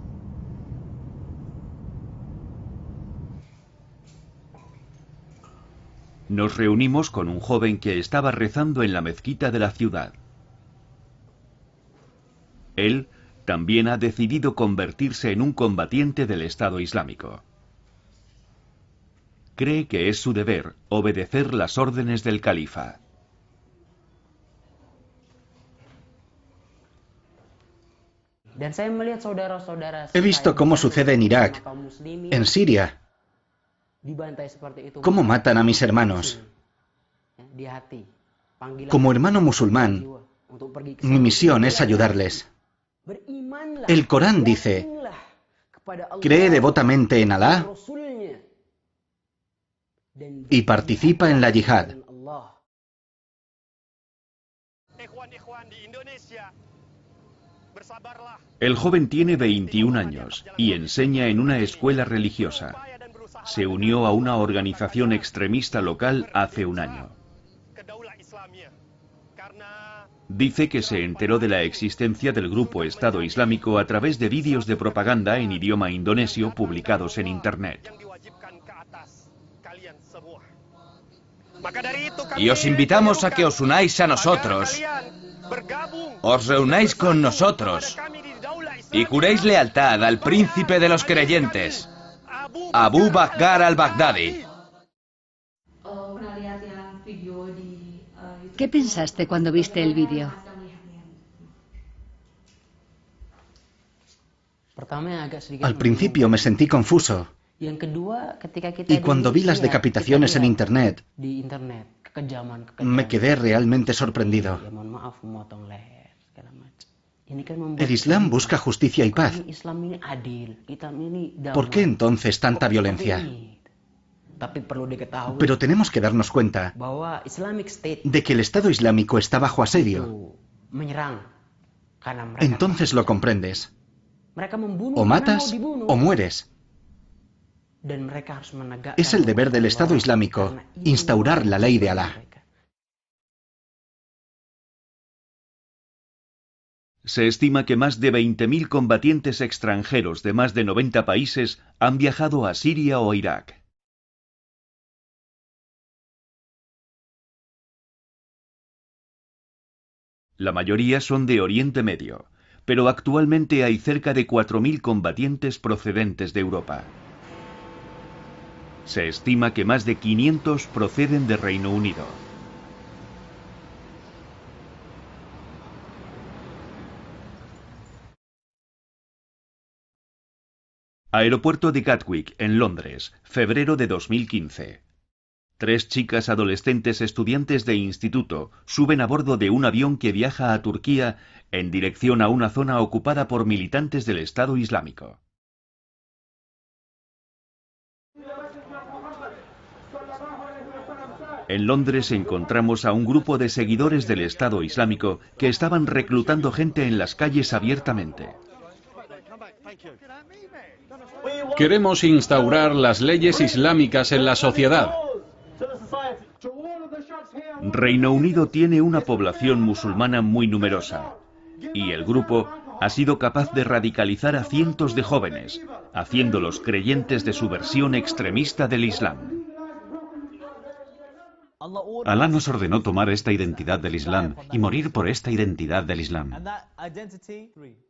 Nos reunimos con un joven que estaba rezando en la mezquita de la ciudad. Él también ha decidido convertirse en un combatiente del Estado Islámico. Cree que es su deber obedecer las órdenes del califa. He visto cómo sucede en Irak, en Siria, cómo matan a mis hermanos. Como hermano musulmán, mi misión es ayudarles. El Corán dice, cree devotamente en Alá y participa en la yihad. El joven tiene 21 años y enseña en una escuela religiosa. Se unió a una organización extremista local hace un año. Dice que se enteró de la existencia del grupo Estado Islámico a través de vídeos de propaganda en idioma indonesio publicados en Internet. Y os invitamos a que os unáis a nosotros, os reunáis con nosotros y juréis lealtad al príncipe de los creyentes, Abu Bakr al-Baghdadi. ¿Qué pensaste cuando viste el vídeo? Al principio me sentí confuso. Y cuando vi las decapitaciones en Internet, me quedé realmente sorprendido. El Islam busca justicia y paz. ¿Por qué entonces tanta violencia? Pero tenemos que darnos cuenta de que el Estado Islámico está bajo asedio. Entonces lo comprendes. O matas o mueres. Es el deber del Estado Islámico instaurar la ley de Alá. Se estima que más de 20.000 combatientes extranjeros de más de 90 países han viajado a Siria o Irak. La mayoría son de Oriente Medio, pero actualmente hay cerca de 4.000 combatientes procedentes de Europa. Se estima que más de 500 proceden de Reino Unido. Aeropuerto de Gatwick, en Londres, febrero de 2015. 3 chicas adolescentes estudiantes de instituto suben a bordo de un avión que viaja a Turquía en dirección a una zona ocupada por militantes del Estado Islámico. En Londres encontramos a un grupo de seguidores del Estado Islámico que estaban reclutando gente en las calles abiertamente. Queremos instaurar las leyes islámicas en la sociedad. Reino Unido tiene una población musulmana muy numerosa y el grupo ha sido capaz de radicalizar a cientos de jóvenes, haciéndolos creyentes de su versión extremista del Islam. Alá nos ordenó tomar esta identidad del Islam y morir por esta identidad del Islam.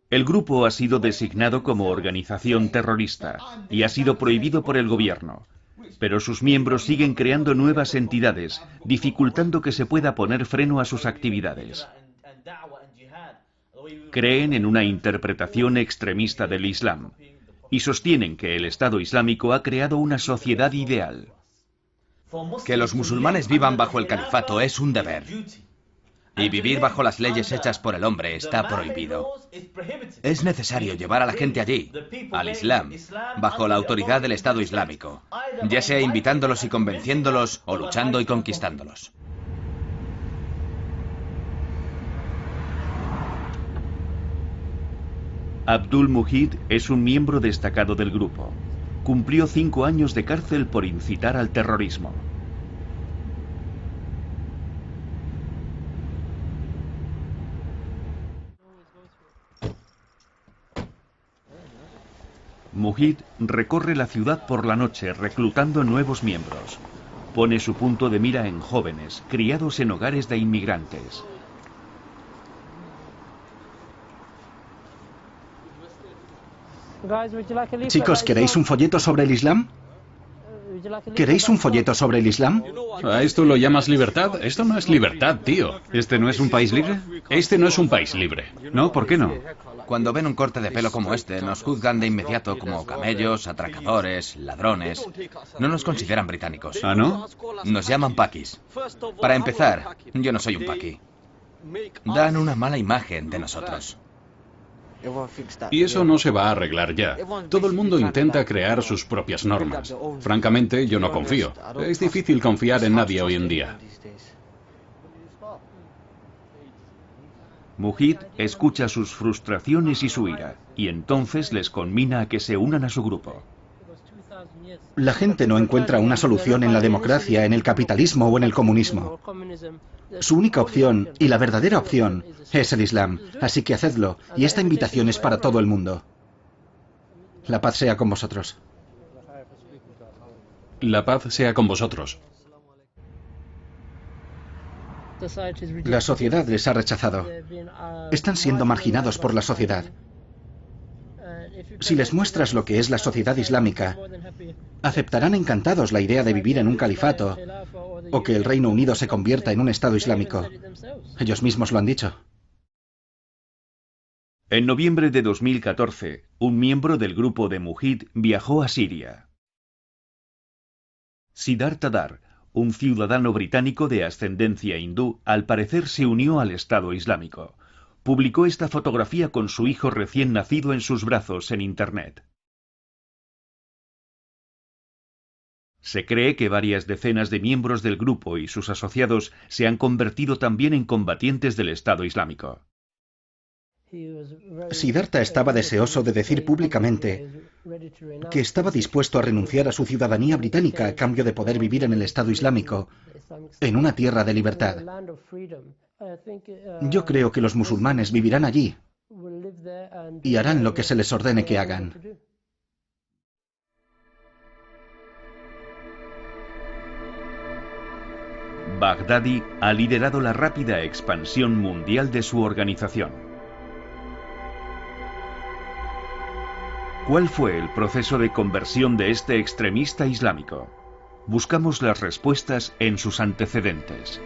El grupo ha sido designado como organización terrorista y ha sido prohibido por el gobierno, pero sus miembros siguen creando nuevas entidades, dificultando que se pueda poner freno a sus actividades. Creen en una interpretación extremista del Islam y sostienen que el Estado Islámico ha creado una sociedad ideal. Que los musulmanes vivan bajo el califato es un deber. Y vivir bajo las leyes hechas por el hombre está prohibido. Es necesario llevar a la gente allí, al Islam, bajo la autoridad del Estado Islámico, ya sea invitándolos y convenciéndolos o luchando y conquistándolos. Abdul Muhid es un miembro destacado del grupo. Cumplió 5 años de cárcel por incitar al terrorismo. Muhid recorre la ciudad por la noche reclutando nuevos miembros. Pone su punto de mira en jóvenes, criados en hogares de inmigrantes. Chicos, ¿queréis un folleto sobre el Islam? ¿Queréis un folleto sobre el Islam? ¿A esto lo llamas libertad? Esto no es libertad, tío. ¿Este no es un país libre? Este no es un país libre. No, ¿por qué no? Cuando ven un corte de pelo como este, nos juzgan de inmediato como camellos, atracadores, ladrones. No nos consideran británicos. ¿Ah, no? Nos llaman paquis. Para empezar, yo no soy un paqui. Dan una mala imagen de nosotros. Y eso no se va a arreglar ya. Todo el mundo intenta crear sus propias normas. Francamente, yo no confío. Es difícil confiar en nadie hoy en día. Muhid escucha sus frustraciones y su ira, y entonces les conmina a que se unan a su grupo. La gente no encuentra una solución en la democracia, en el capitalismo o en el comunismo. Su única opción, y la verdadera opción, es el Islam. Así que hacedlo, y esta invitación es para todo el mundo. La paz sea con vosotros. La paz sea con vosotros. La sociedad les ha rechazado. Están siendo marginados por la sociedad. Si les muestras lo que es la sociedad islámica, aceptarán encantados la idea de vivir en un califato o que el Reino Unido se convierta en un Estado Islámico. Ellos mismos lo han dicho. En noviembre de 2014, un miembro del grupo de Muhid viajó a Siria. Siddhartha Dar, un ciudadano británico de ascendencia hindú, al parecer se unió al Estado Islámico. Publicó esta fotografía con su hijo recién nacido en sus brazos en Internet. Se cree que varias decenas de miembros del grupo y sus asociados se han convertido también en combatientes del Estado Islámico. Siddhartha estaba deseoso de decir públicamente que estaba dispuesto a renunciar a su ciudadanía británica a cambio de poder vivir en el Estado Islámico, en una tierra de libertad. Yo creo que los musulmanes vivirán allí y harán lo que se les ordene que hagan. Baghdadi ha liderado la rápida expansión mundial de su organización. ¿Cuál fue el proceso de conversión de este extremista islámico? Buscamos las respuestas en sus antecedentes.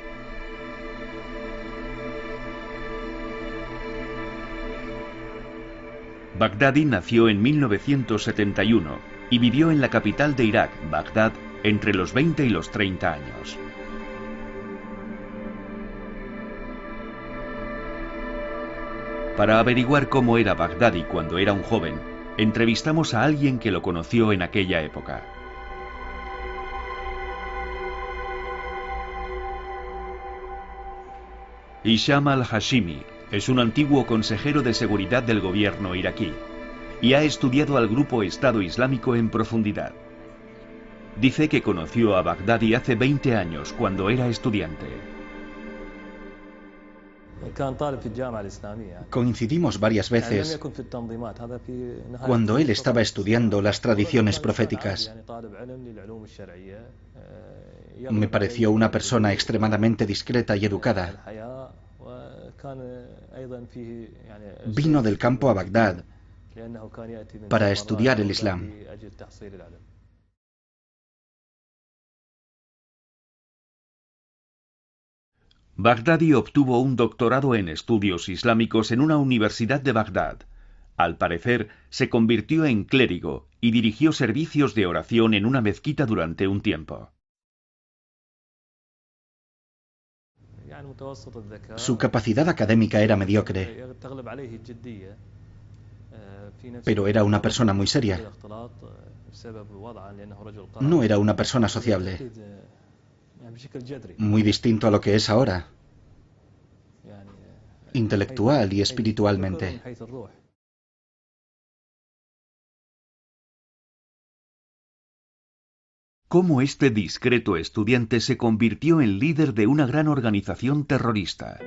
Baghdadi nació en 1971 y vivió en la capital de Irak, Bagdad, entre los 20 y los 30 años. Para averiguar cómo era Baghdadi cuando era un joven, entrevistamos a alguien que lo conoció en aquella época. Hisham al-Hashimi es un antiguo consejero de seguridad del gobierno iraquí y ha estudiado al grupo Estado Islámico en profundidad. Dice que conoció a Baghdadi hace 20 años cuando era estudiante. Coincidimos varias veces cuando él estaba estudiando las tradiciones proféticas. Me pareció una persona extremadamente discreta y educada. Vino del campo a Bagdad para estudiar el Islam. Baghdadi obtuvo un doctorado en estudios islámicos en una universidad de Bagdad. Al parecer, se convirtió en clérigo y dirigió servicios de oración en una mezquita durante un tiempo. Su capacidad académica era mediocre, pero era una persona muy seria. No era una persona sociable, muy distinto a lo que es ahora, intelectual y espiritualmente. Cómo este discreto estudiante se convirtió en líder de una gran organización terrorista.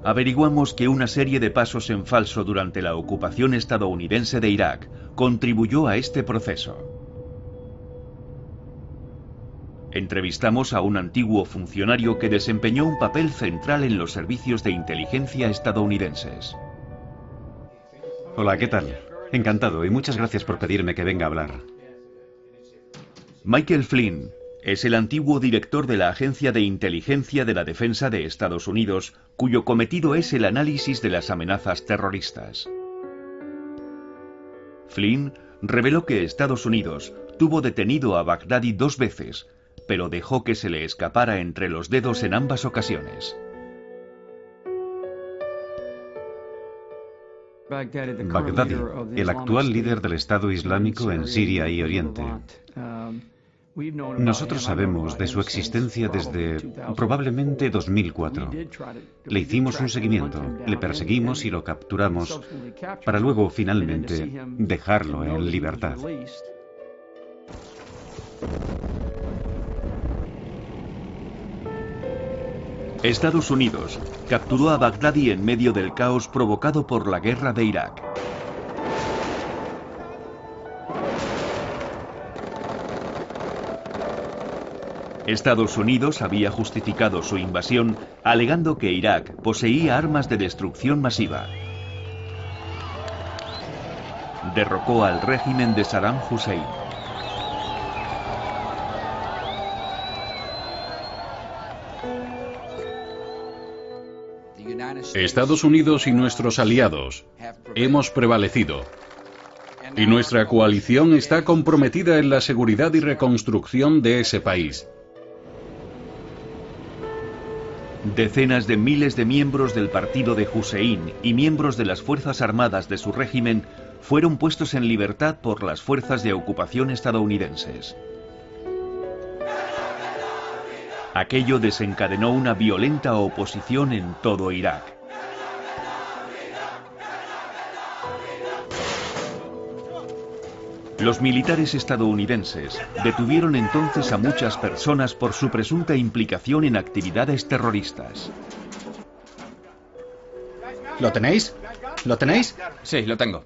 Averiguamos que una serie de pasos en falso durante la ocupación estadounidense de Irak contribuyó a este proceso. Entrevistamos a un antiguo funcionario que desempeñó un papel central en los servicios de inteligencia estadounidenses. Hola, ¿qué tal? Encantado y muchas gracias por pedirme que venga a hablar. Michael Flynn es el antiguo director de la Agencia de Inteligencia de la Defensa de Estados Unidos, cuyo cometido es el análisis de las amenazas terroristas. Flynn reveló que Estados Unidos tuvo detenido a Baghdadi 2 veces, pero dejó que se le escapara entre los dedos en ambas ocasiones. Baghdadi, el actual líder del Estado Islámico en Siria y Oriente. Nosotros sabemos de su existencia desde probablemente 2004. Le hicimos un seguimiento, le perseguimos y lo capturamos para luego finalmente dejarlo en libertad. Estados Unidos capturó a Baghdadi en medio del caos provocado por la guerra de Irak. Estados Unidos había justificado su invasión alegando que Irak poseía armas de destrucción masiva. Derrocó al régimen de Saddam Hussein. Estados Unidos y nuestros aliados hemos prevalecido, y nuestra coalición está comprometida en la seguridad y reconstrucción de ese país. Decenas de miles de miembros del partido de Hussein y miembros de las Fuerzas Armadas de su régimen fueron puestos en libertad por las fuerzas de ocupación estadounidenses. Aquello desencadenó una violenta oposición en todo Irak. Los militares estadounidenses detuvieron entonces a muchas personas por su presunta implicación en actividades terroristas. ¿Lo tenéis? ¿Lo tenéis? Sí, lo tengo.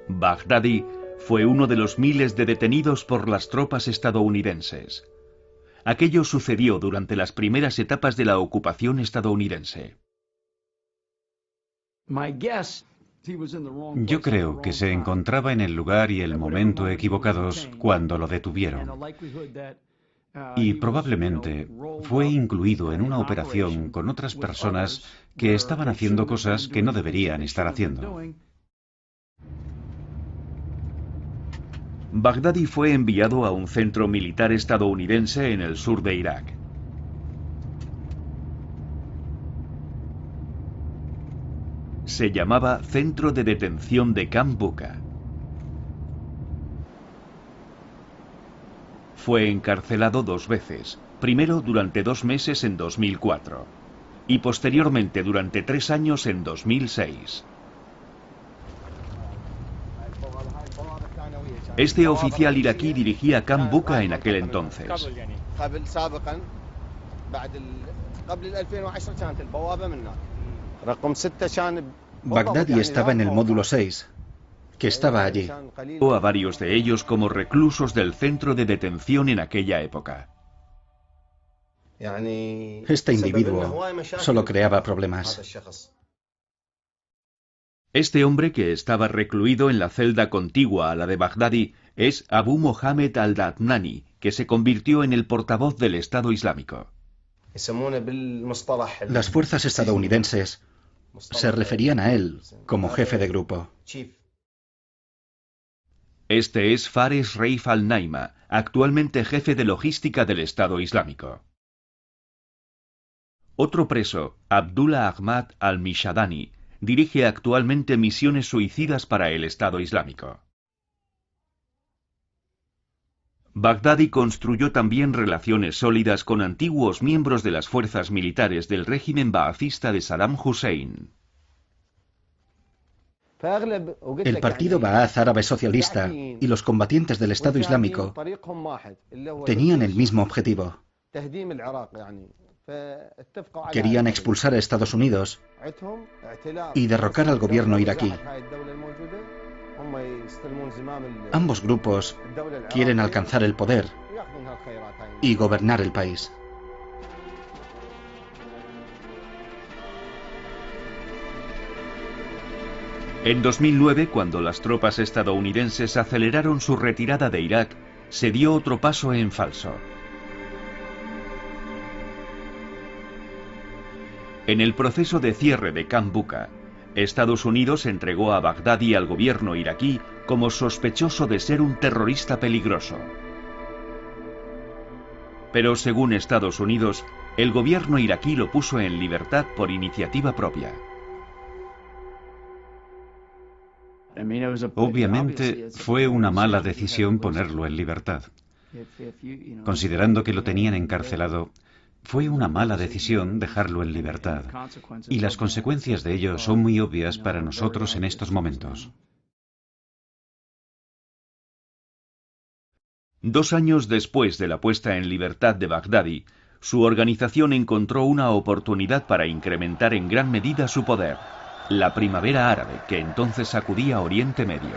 Baghdadi fue uno de los miles de detenidos por las tropas estadounidenses. Aquello sucedió durante las primeras etapas de la ocupación estadounidense. Yo creo que se encontraba en el lugar y el momento equivocados cuando lo detuvieron. Y probablemente fue incluido en una operación con otras personas que estaban haciendo cosas que no deberían estar haciendo. Baghdadi fue enviado a un centro militar estadounidense en el sur de Irak. Se llamaba Centro de Detención de Camp Bucca. Fue encarcelado 2 veces, primero durante 2 meses en 2004 y posteriormente durante 3 años en 2006. Este oficial iraquí dirigía Camp Bucca en aquel entonces. Baghdadi estaba en el módulo 6, que estaba allí. A varios de ellos como reclusos del centro de detención en aquella época. Este individuo solo creaba problemas. Este hombre, que estaba recluido en la celda contigua a la de Baghdadi, es Abu Mohammed al-Adnani, que se convirtió en el portavoz del Estado Islámico. Las fuerzas estadounidenses se referían a él como jefe de grupo. Este es Fares Reif al-Naima, actualmente jefe de logística del Estado Islámico. Otro preso, Abdullah Ahmad al-Mishadani, dirige actualmente misiones suicidas para el Estado Islámico. Baghdadi construyó también relaciones sólidas con antiguos miembros de las fuerzas militares del régimen baacista de Saddam Hussein. El partido Baath árabe socialista y los combatientes del Estado Islámico tenían el mismo objetivo. Querían expulsar a Estados Unidos y derrocar al gobierno iraquí. Ambos grupos quieren alcanzar el poder y gobernar el país. En 2009, cuando las tropas estadounidenses aceleraron su retirada de Irak, se dio otro paso en falso. En el proceso de cierre de Camp Bucca, Estados Unidos entregó a Baghdadi al gobierno iraquí como sospechoso de ser un terrorista peligroso. Pero según Estados Unidos, el gobierno iraquí lo puso en libertad por iniciativa propia. Obviamente fue una mala decisión ponerlo en libertad. Considerando que lo tenían encarcelado, fue una mala decisión dejarlo en libertad, y las consecuencias de ello son muy obvias para nosotros en estos momentos. 2 años después de la puesta en libertad de Baghdadi, su organización encontró una oportunidad para incrementar en gran medida su poder, la primavera árabe, que entonces sacudía Oriente Medio.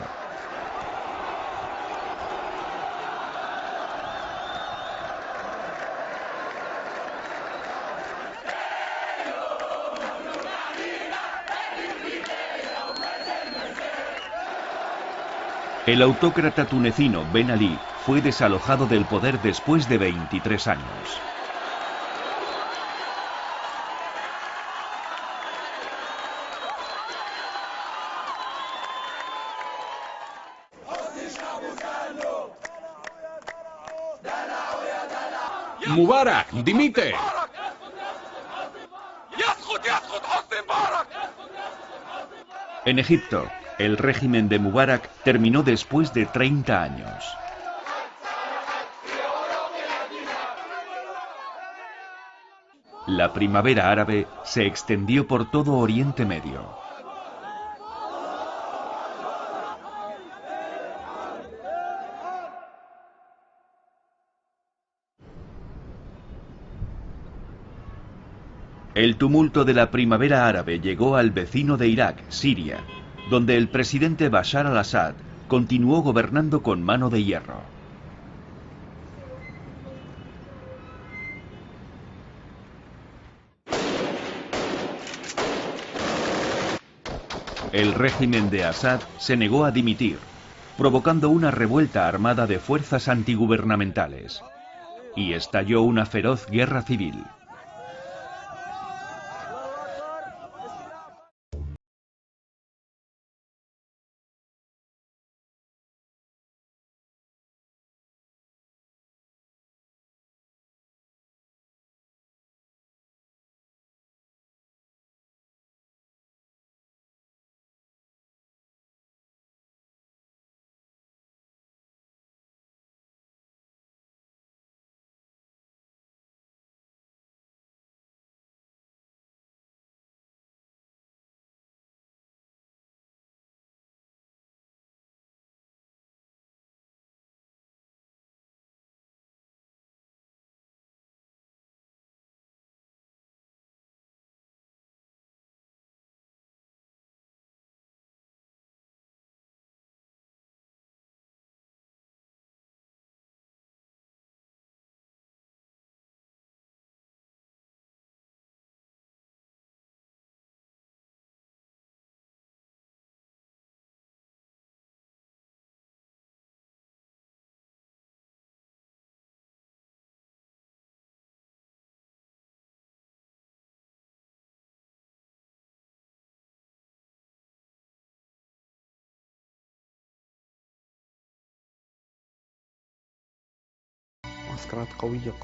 El autócrata tunecino Ben Ali fue desalojado del poder después de 23 años. ¡Mubarak, dimite! En Egipto, el régimen de Mubarak terminó después de 30 años. La primavera árabe se extendió por todo Oriente Medio. El tumulto de la primavera árabe llegó al vecino de Irak, Siria, donde el presidente Bashar al-Assad continuó gobernando con mano de hierro. El régimen de Assad se negó a dimitir, provocando una revuelta armada de fuerzas antigubernamentales, y estalló una feroz guerra civil.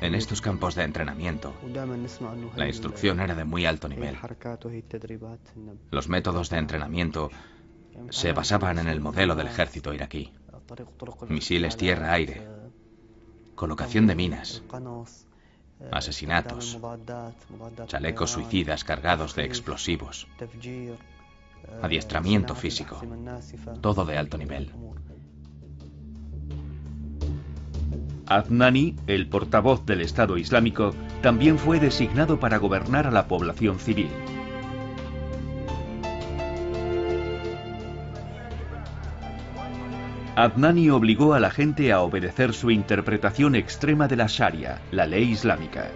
En estos campos de entrenamiento, la instrucción era de muy alto nivel. Los métodos de entrenamiento se basaban en el modelo del ejército iraquí. Misiles tierra-aire, colocación de minas, asesinatos, chalecos suicidas cargados de explosivos, adiestramiento físico, todo de alto nivel. Adnani, el portavoz del Estado Islámico, también fue designado para gobernar a la población civil. Adnani obligó a la gente a obedecer su interpretación extrema de la Sharia, la ley islámica.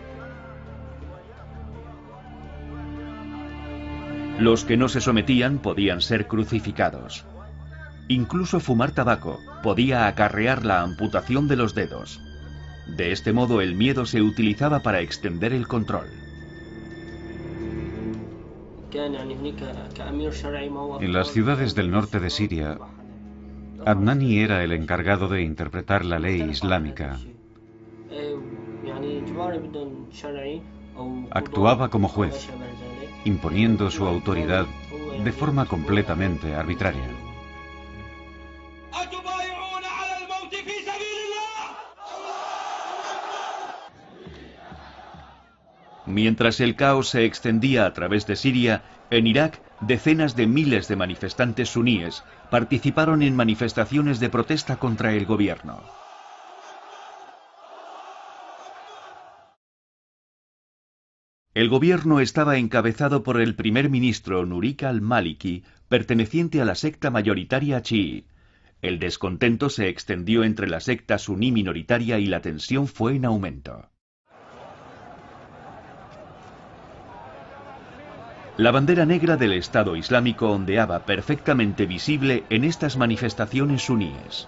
Los que no se sometían podían ser crucificados. Incluso fumar tabaco podía acarrear la amputación de los dedos. De este modo el miedo se utilizaba para extender el control. En las ciudades del norte de Siria, Adnani era el encargado de interpretar la ley islámica. Actuaba como juez, imponiendo su autoridad de forma completamente arbitraria. Mientras el caos se extendía a través de Siria, en Irak, decenas de miles de manifestantes suníes participaron en manifestaciones de protesta contra el gobierno. El gobierno estaba encabezado por el primer ministro Nurik al-Maliki, perteneciente a la secta mayoritaria chií. El descontento se extendió entre la secta suní minoritaria y la tensión fue en aumento. La bandera negra del Estado Islámico ondeaba perfectamente visible en estas manifestaciones suníes.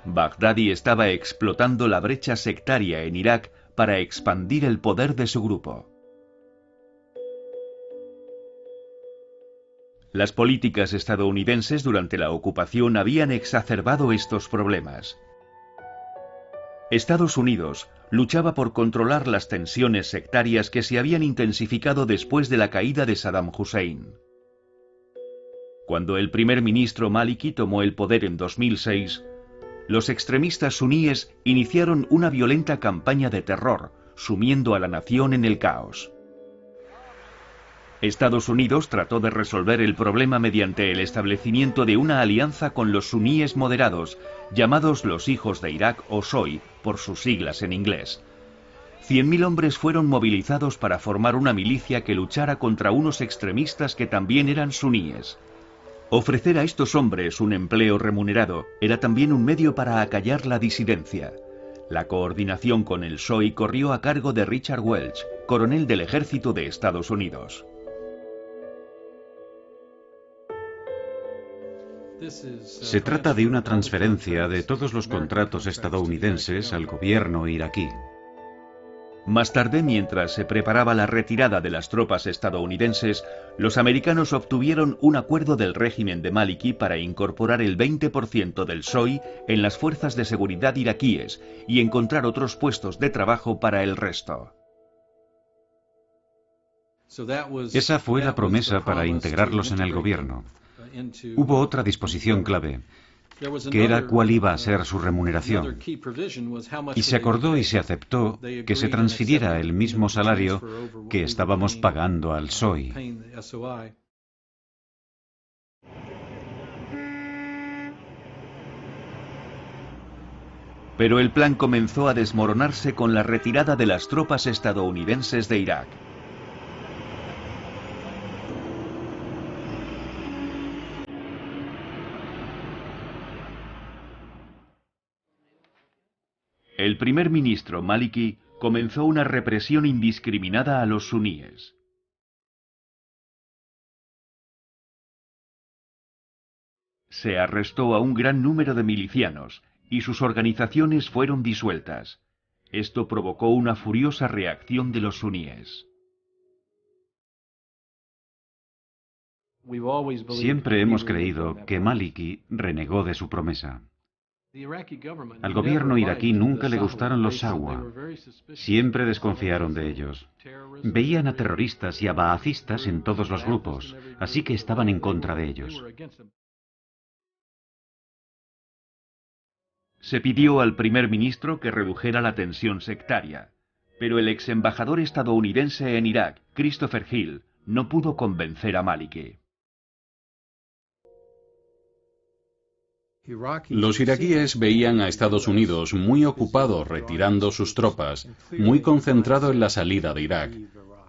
Baghdadi estaba explotando la brecha sectaria en Irak para expandir el poder de su grupo. Las políticas estadounidenses durante la ocupación habían exacerbado estos problemas. Estados Unidos luchaba por controlar las tensiones sectarias que se habían intensificado después de la caída de Saddam Hussein. Cuando el primer ministro Maliki tomó el poder en 2006, los extremistas suníes iniciaron una violenta campaña de terror, sumiendo a la nación en el caos. Estados Unidos trató de resolver el problema mediante el establecimiento de una alianza con los suníes moderados, llamados los Hijos de Irak o SOI, por sus siglas en inglés. 100.000 hombres fueron movilizados para formar una milicia que luchara contra unos extremistas que también eran suníes. Ofrecer a estos hombres un empleo remunerado era también un medio para acallar la disidencia. La coordinación con el SOI corrió a cargo de Richard Welch, coronel del ejército de Estados Unidos. Se trata de una transferencia de todos los contratos estadounidenses al gobierno iraquí. Más tarde, mientras se preparaba la retirada de las tropas estadounidenses, los americanos obtuvieron un acuerdo del régimen de Maliki para incorporar el 20% del SOI en las fuerzas de seguridad iraquíes y encontrar otros puestos de trabajo para el resto. Esa fue la promesa para integrarlos en el gobierno. Hubo otra disposición clave, que era cuál iba a ser su remuneración. Y se acordó y se aceptó que se transfiriera el mismo salario que estábamos pagando al SOI. Pero el plan comenzó a desmoronarse con la retirada de las tropas estadounidenses de Irak. El primer ministro Maliki comenzó una represión indiscriminada a los suníes. Se arrestó a un gran número de milicianos y sus organizaciones fueron disueltas. Esto provocó una furiosa reacción de los suníes. Siempre hemos creído que Maliki renegó de su promesa. Al gobierno iraquí nunca le gustaron los Shawwa. Siempre desconfiaron de ellos. Veían a terroristas y a baacistas en todos los grupos, así que estaban en contra de ellos. Se pidió al primer ministro que redujera la tensión sectaria, pero el ex embajador estadounidense en Irak, Christopher Hill, no pudo convencer a Maliki. Los iraquíes veían a Estados Unidos muy ocupado retirando sus tropas, muy concentrado en la salida de Irak.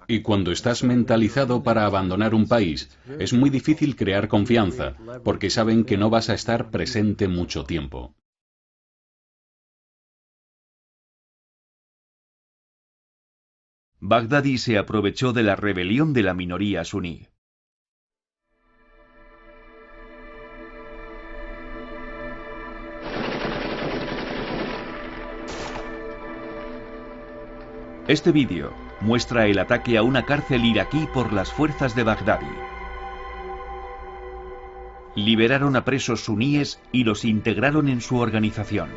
Y cuando estás mentalizado para abandonar un país, es muy difícil crear confianza, porque saben que no vas a estar presente mucho tiempo. Baghdadi se aprovechó de la rebelión de la minoría suní. Este vídeo muestra el ataque a una cárcel iraquí por las fuerzas de Baghdadi. Liberaron a presos suníes y los integraron en su organización.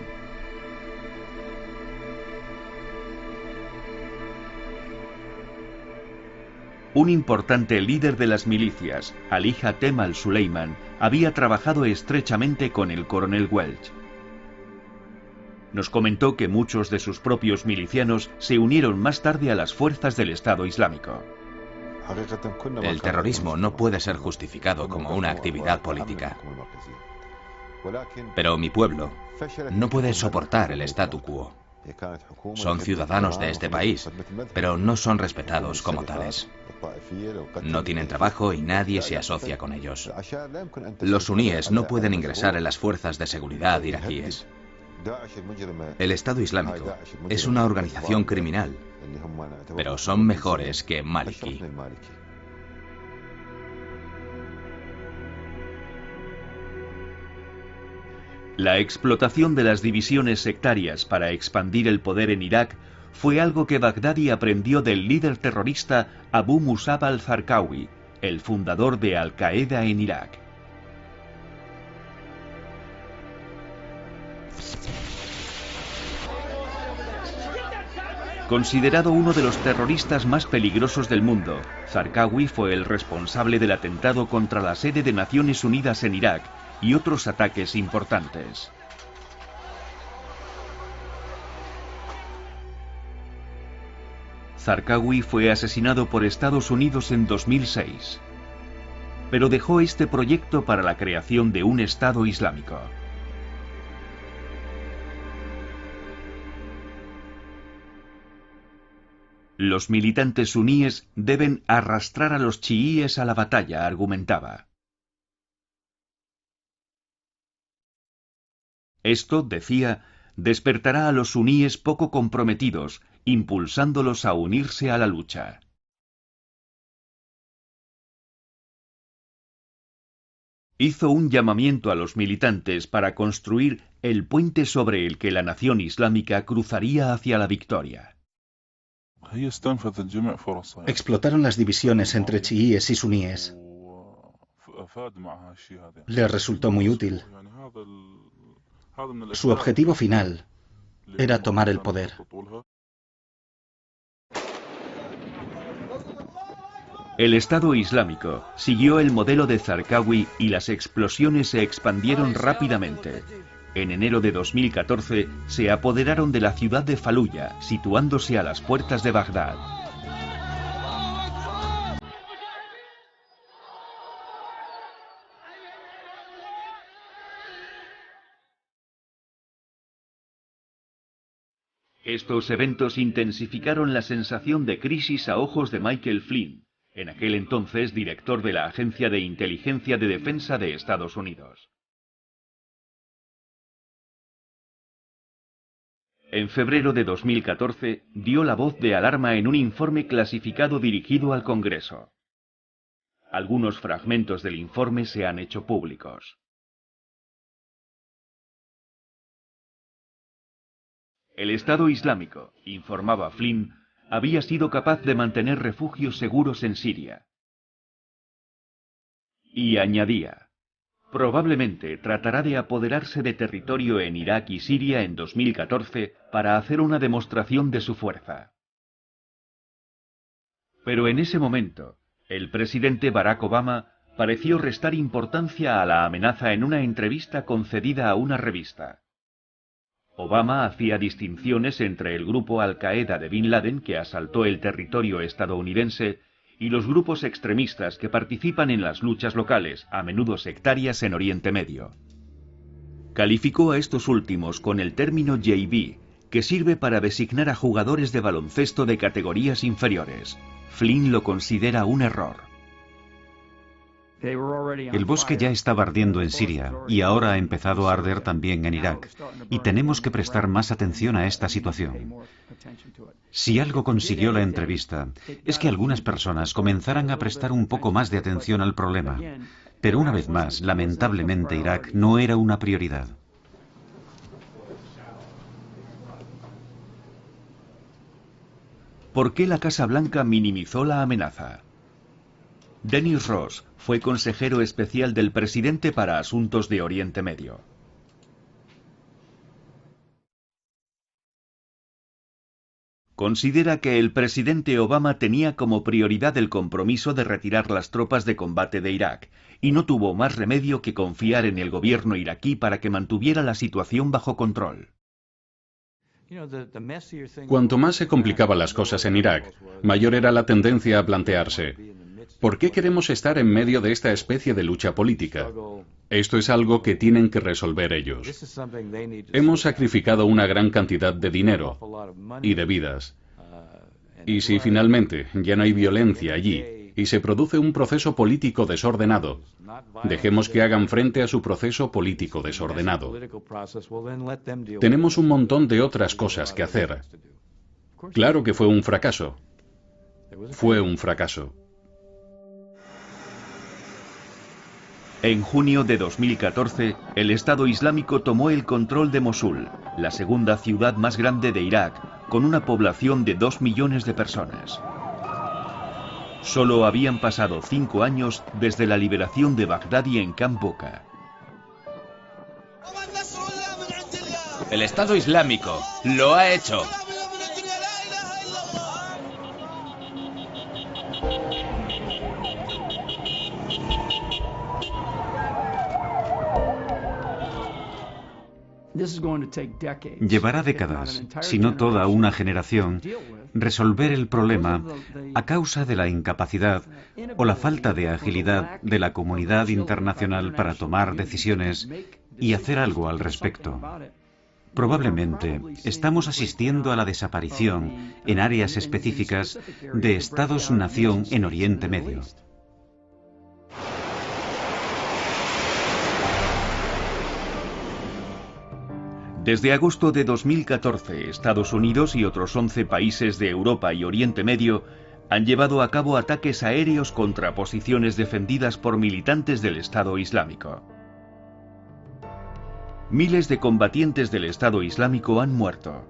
Un importante líder de las milicias, Ali Hatem al-Suleiman, había trabajado estrechamente con el coronel Welch. Nos comentó que muchos de sus propios milicianos se unieron más tarde a las fuerzas del Estado Islámico. El terrorismo no puede ser justificado como una actividad política. Pero mi pueblo no puede soportar el statu quo. Son ciudadanos de este país, pero no son respetados como tales. No tienen trabajo y nadie se asocia con ellos. Los suníes no pueden ingresar en las fuerzas de seguridad iraquíes. El Estado Islámico es una organización criminal, pero son mejores que Maliki. La explotación de las divisiones sectarias para expandir el poder en Irak fue algo que Baghdadi aprendió del líder terrorista Abu Musab al-Zarqawi, el fundador de Al-Qaeda en Irak. Considerado uno de los terroristas más peligrosos del mundo, Zarqawi fue el responsable del atentado contra la sede de Naciones Unidas en Irak y otros ataques importantes. Zarqawi fue asesinado por Estados Unidos en 2006, pero dejó este proyecto para la creación de un Estado Islámico. Los militantes suníes deben arrastrar a los chiíes a la batalla, argumentaba. Esto, decía, despertará a los suníes poco comprometidos, impulsándolos a unirse a la lucha. Hizo un llamamiento a los militantes para construir el puente sobre el que la nación islámica cruzaría hacia la victoria. Explotaron las divisiones entre chiíes y suníes. Les resultó muy útil. Su objetivo final era tomar el poder. El Estado Islámico siguió el modelo de Zarqawi y las explosiones se expandieron rápidamente. En enero de 2014 se apoderaron de la ciudad de Faluya, situándose a las puertas de Bagdad. Estos eventos intensificaron la sensación de crisis a ojos de Michael Flynn, en aquel entonces director de la Agencia de Inteligencia de Defensa de Estados Unidos. En febrero de 2014 dio la voz de alarma en un informe clasificado dirigido al Congreso. Algunos fragmentos del informe se han hecho públicos. El Estado Islámico, informaba Flynn, había sido capaz de mantener refugios seguros en Siria. Y añadía, Probablemente tratará de apoderarse de territorio en Irak y Siria en 2014 para hacer una demostración de su fuerza. Pero en ese momento, el presidente Barack Obama pareció restar importancia a la amenaza en una entrevista concedida a una revista. Obama hacía distinciones entre el grupo Al-Qaeda de Bin Laden, que asaltó el territorio estadounidense, y los grupos extremistas que participan en las luchas locales, a menudo sectarias en Oriente Medio. Calificó a estos últimos con el término JV, que sirve para designar a jugadores de baloncesto de categorías inferiores. Flynn lo considera un error. El bosque ya estaba ardiendo en Siria y ahora ha empezado a arder también en Irak, y tenemos que prestar más atención a esta situación. Si algo consiguió la entrevista, es que algunas personas comenzaran a prestar un poco más de atención al problema. Pero una vez más, lamentablemente, Irak no era una prioridad. ¿Por qué la Casa Blanca minimizó la amenaza? Dennis Ross fue consejero especial del presidente para asuntos de Oriente Medio. Considera que el presidente Obama tenía como prioridad el compromiso de retirar las tropas de combate de Irak, y no tuvo más remedio que confiar en el gobierno iraquí para que mantuviera la situación bajo control. Cuanto más se complicaban las cosas en Irak, mayor era la tendencia a plantearse: ¿por qué queremos estar en medio de esta especie de lucha política? Esto es algo que tienen que resolver ellos. Hemos sacrificado una gran cantidad de dinero y de vidas. Y si finalmente ya no hay violencia allí y se produce un proceso político desordenado, dejemos que hagan frente a su proceso político desordenado. Tenemos un montón de otras cosas que hacer. Claro que fue un fracaso. Fue un fracaso. En junio de 2014, el Estado Islámico tomó el control de Mosul, la segunda ciudad más grande de Irak, con una población de 2 millones de personas. Solo habían pasado 5 años desde la liberación de Bagdadi en Camp Boca. El Estado Islámico lo ha hecho. Llevará décadas, si no toda una generación, resolver el problema a causa de la incapacidad o la falta de agilidad de la comunidad internacional para tomar decisiones y hacer algo al respecto. Probablemente estamos asistiendo a la desaparición en áreas específicas de estados-nación en Oriente Medio. Desde agosto de 2014, Estados Unidos y otros 11 países de Europa y Oriente Medio han llevado a cabo ataques aéreos contra posiciones defendidas por militantes del Estado Islámico. Miles de combatientes del Estado Islámico han muerto.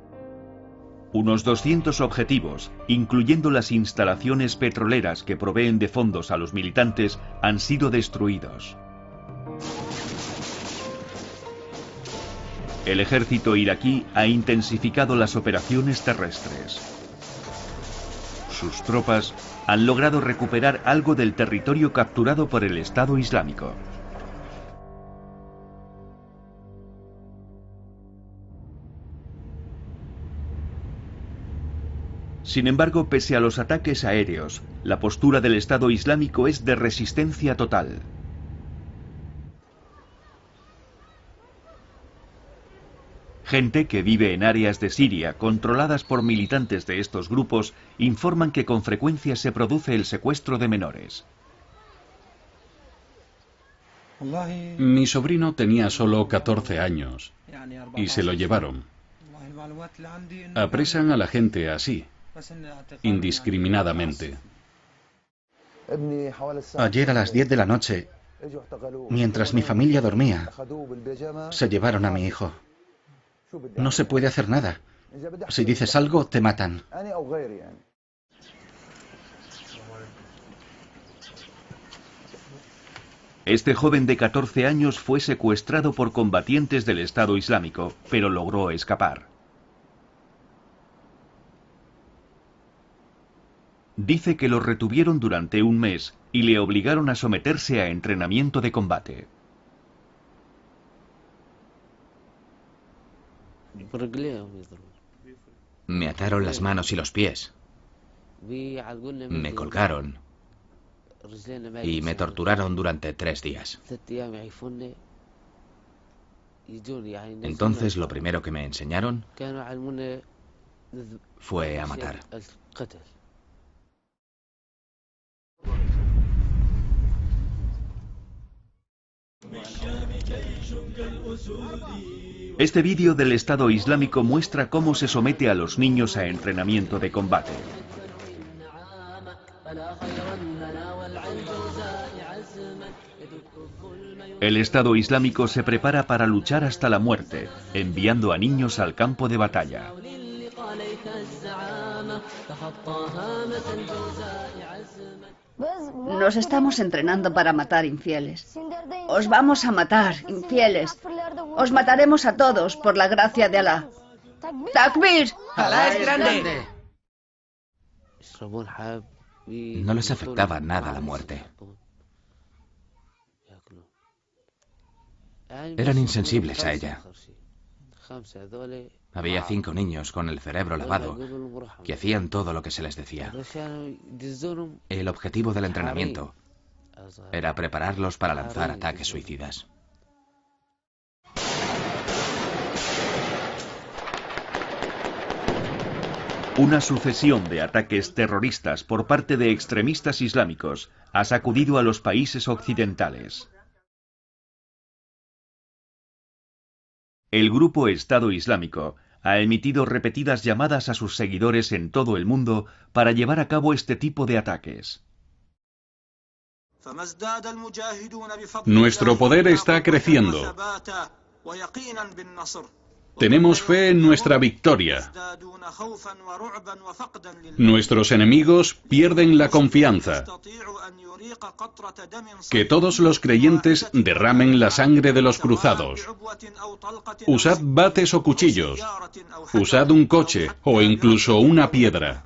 Unos 200 objetivos, incluyendo las instalaciones petroleras que proveen de fondos a los militantes, han sido destruidos. El ejército iraquí ha intensificado las operaciones terrestres. Sus tropas han logrado recuperar algo del territorio capturado por el Estado Islámico. Sin embargo, pese a los ataques aéreos, la postura del Estado Islámico es de resistencia total. Gente que vive en áreas de Siria controladas por militantes de estos grupos informan que con frecuencia se produce el secuestro de menores. Mi sobrino tenía solo 14 años y se lo llevaron. Apresan a la gente así, indiscriminadamente. Ayer a las 10 de la noche, mientras mi familia dormía, se llevaron a mi hijo. No se puede hacer nada. Si dices algo, te matan. Este joven de 14 años fue secuestrado por combatientes del Estado Islámico, pero logró escapar. Dice que lo retuvieron durante un mes y le obligaron a someterse a entrenamiento de combate. Me ataron las manos y los pies. Me colgaron y me torturaron durante 3 días. Entonces lo primero que me enseñaron fue a matar. Este vídeo del Estado Islámico muestra cómo se somete a los niños a entrenamiento de combate. El Estado Islámico se prepara para luchar hasta la muerte, enviando a niños al campo de batalla. Nos estamos entrenando para matar infieles. Os vamos a matar, infieles. Os mataremos a todos por la gracia de Alá. ¡Takbir! ¡Alá es grande! No les afectaba nada la muerte. Eran insensibles a ella. Había 5 niños con el cerebro lavado que hacían todo lo que se les decía. El objetivo del entrenamiento era prepararlos para lanzar ataques suicidas. Una sucesión de ataques terroristas por parte de extremistas islámicos ha sacudido a los países occidentales. El grupo Estado Islámico ha emitido repetidas llamadas a sus seguidores en todo el mundo para llevar a cabo este tipo de ataques. Nuestro poder está creciendo. Tenemos fe en nuestra victoria. Nuestros enemigos pierden la confianza. Que todos los creyentes derramen la sangre de los cruzados. Usad bates o cuchillos. Usad un coche o incluso una piedra.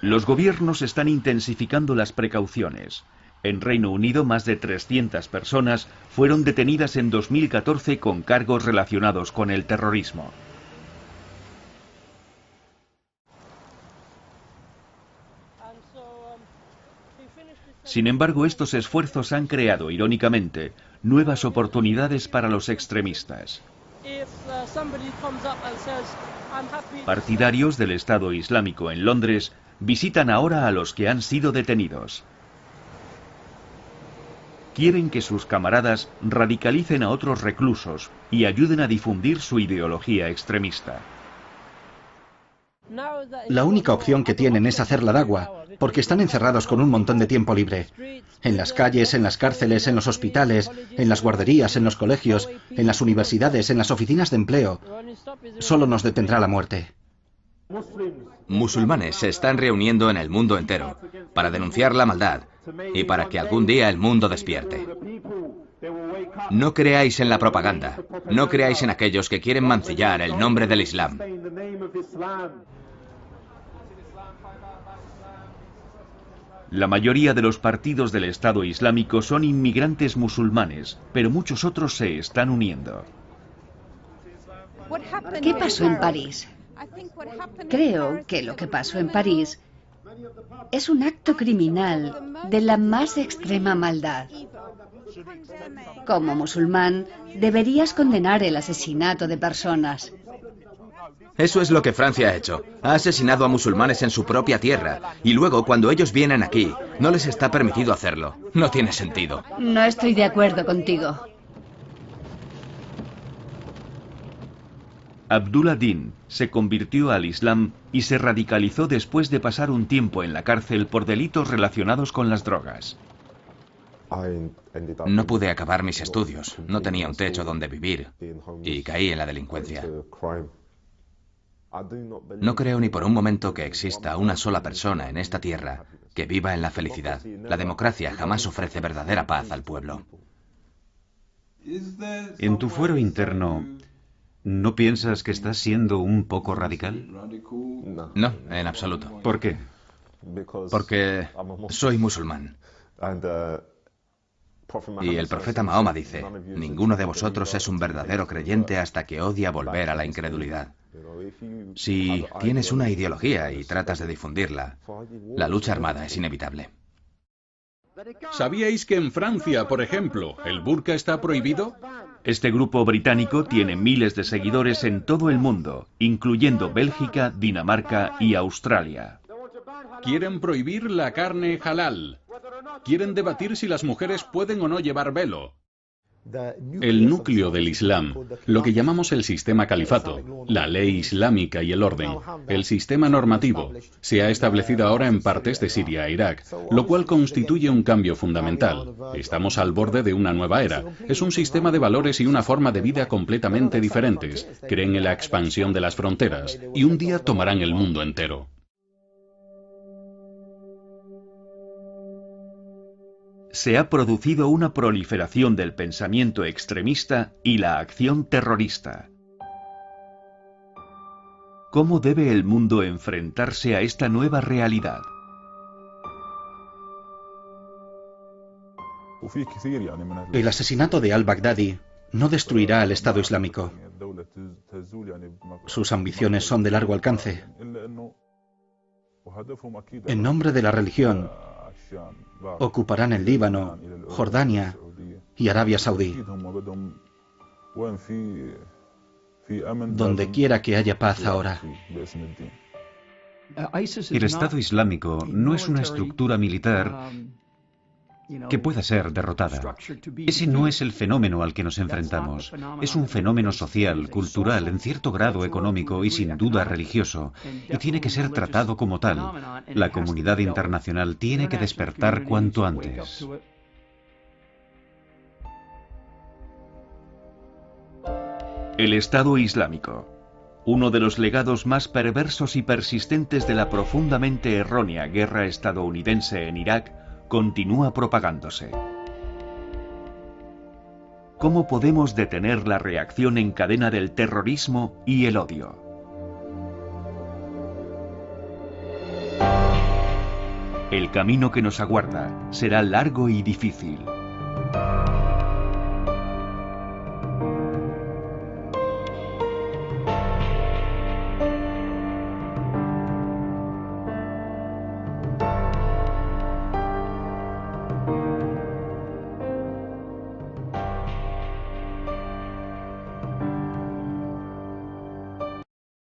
Los gobiernos están intensificando las precauciones. En Reino Unido, más de 300 personas fueron detenidas en 2014 con cargos relacionados con el terrorismo. Sin embargo, estos esfuerzos han creado, irónicamente, nuevas oportunidades para los extremistas. Partidarios del Estado Islámico en Londres visitan ahora a los que han sido detenidos. Quieren que sus camaradas radicalicen a otros reclusos y ayuden a difundir su ideología extremista. La única opción que tienen es hacer la dagua, porque están encerrados con un montón de tiempo libre. En las calles, en las cárceles, en los hospitales, en las guarderías, en los colegios, en las universidades, en las oficinas de empleo. Solo nos detendrá la muerte. Musulmanes se están reuniendo en el mundo entero para denunciar la maldad y para que algún día el mundo despierte. No creáis en la propaganda, no creáis en aquellos que quieren mancillar el nombre del Islam. La mayoría de los partidos del Estado Islámico son inmigrantes musulmanes, pero muchos otros se están uniendo. ¿Qué pasó en París? Creo que lo que pasó en París es un acto criminal de la más extrema maldad. Como musulmán, deberías condenar el asesinato de personas. Eso es lo que Francia ha hecho. Ha asesinado a musulmanes en su propia tierra. Y luego, cuando ellos vienen aquí, no les está permitido hacerlo. No tiene sentido. No estoy de acuerdo contigo. Abdullah Din se convirtió al Islam y se radicalizó después de pasar un tiempo en la cárcel por delitos relacionados con las drogas. No pude acabar mis estudios, no tenía un techo donde vivir y caí en la delincuencia. No creo ni por un momento que exista una sola persona en esta tierra que viva en la felicidad. La democracia jamás ofrece verdadera paz al pueblo. En tu fuero interno, ¿no piensas que estás siendo un poco radical? No, en absoluto. ¿Por qué? Porque soy musulmán. Y el profeta Mahoma dice, ninguno de vosotros es un verdadero creyente hasta que odia volver a la incredulidad. Si tienes una ideología y tratas de difundirla, la lucha armada es inevitable. ¿Sabíais que en Francia, por ejemplo, el burka está prohibido? Este grupo británico tiene miles de seguidores en todo el mundo, incluyendo Bélgica, Dinamarca y Australia. Quieren prohibir la carne halal. Quieren debatir si las mujeres pueden o no llevar velo. El núcleo del Islam, lo que llamamos el sistema califato, la ley islámica y el orden, el sistema normativo, se ha establecido ahora en partes de Siria e Irak, lo cual constituye un cambio fundamental. Estamos al borde de una nueva era. Es un sistema de valores y una forma de vida completamente diferentes. Creen en la expansión de las fronteras y un día tomarán el mundo entero. Se ha producido una proliferación del pensamiento extremista y la acción terrorista. ¿Cómo debe el mundo enfrentarse a esta nueva realidad? El asesinato de al-Baghdadi no destruirá al Estado Islámico. Sus ambiciones son de largo alcance. En nombre de la religión, ocuparán el Líbano, Jordania y Arabia Saudí. Donde quiera que haya paz ahora. El Estado Islámico no es una estructura militar que pueda ser derrotada. Ese no es el fenómeno al que nos enfrentamos. Es un fenómeno social, cultural, en cierto grado económico y sin duda religioso, y tiene que ser tratado como tal. La comunidad internacional tiene que despertar cuanto antes. El Estado Islámico, uno de los legados más perversos y persistentes de la profundamente errónea guerra estadounidense en Irak, continúa propagándose. ¿Cómo podemos detener la reacción en cadena del terrorismo y el odio? El camino que nos aguarda será largo y difícil.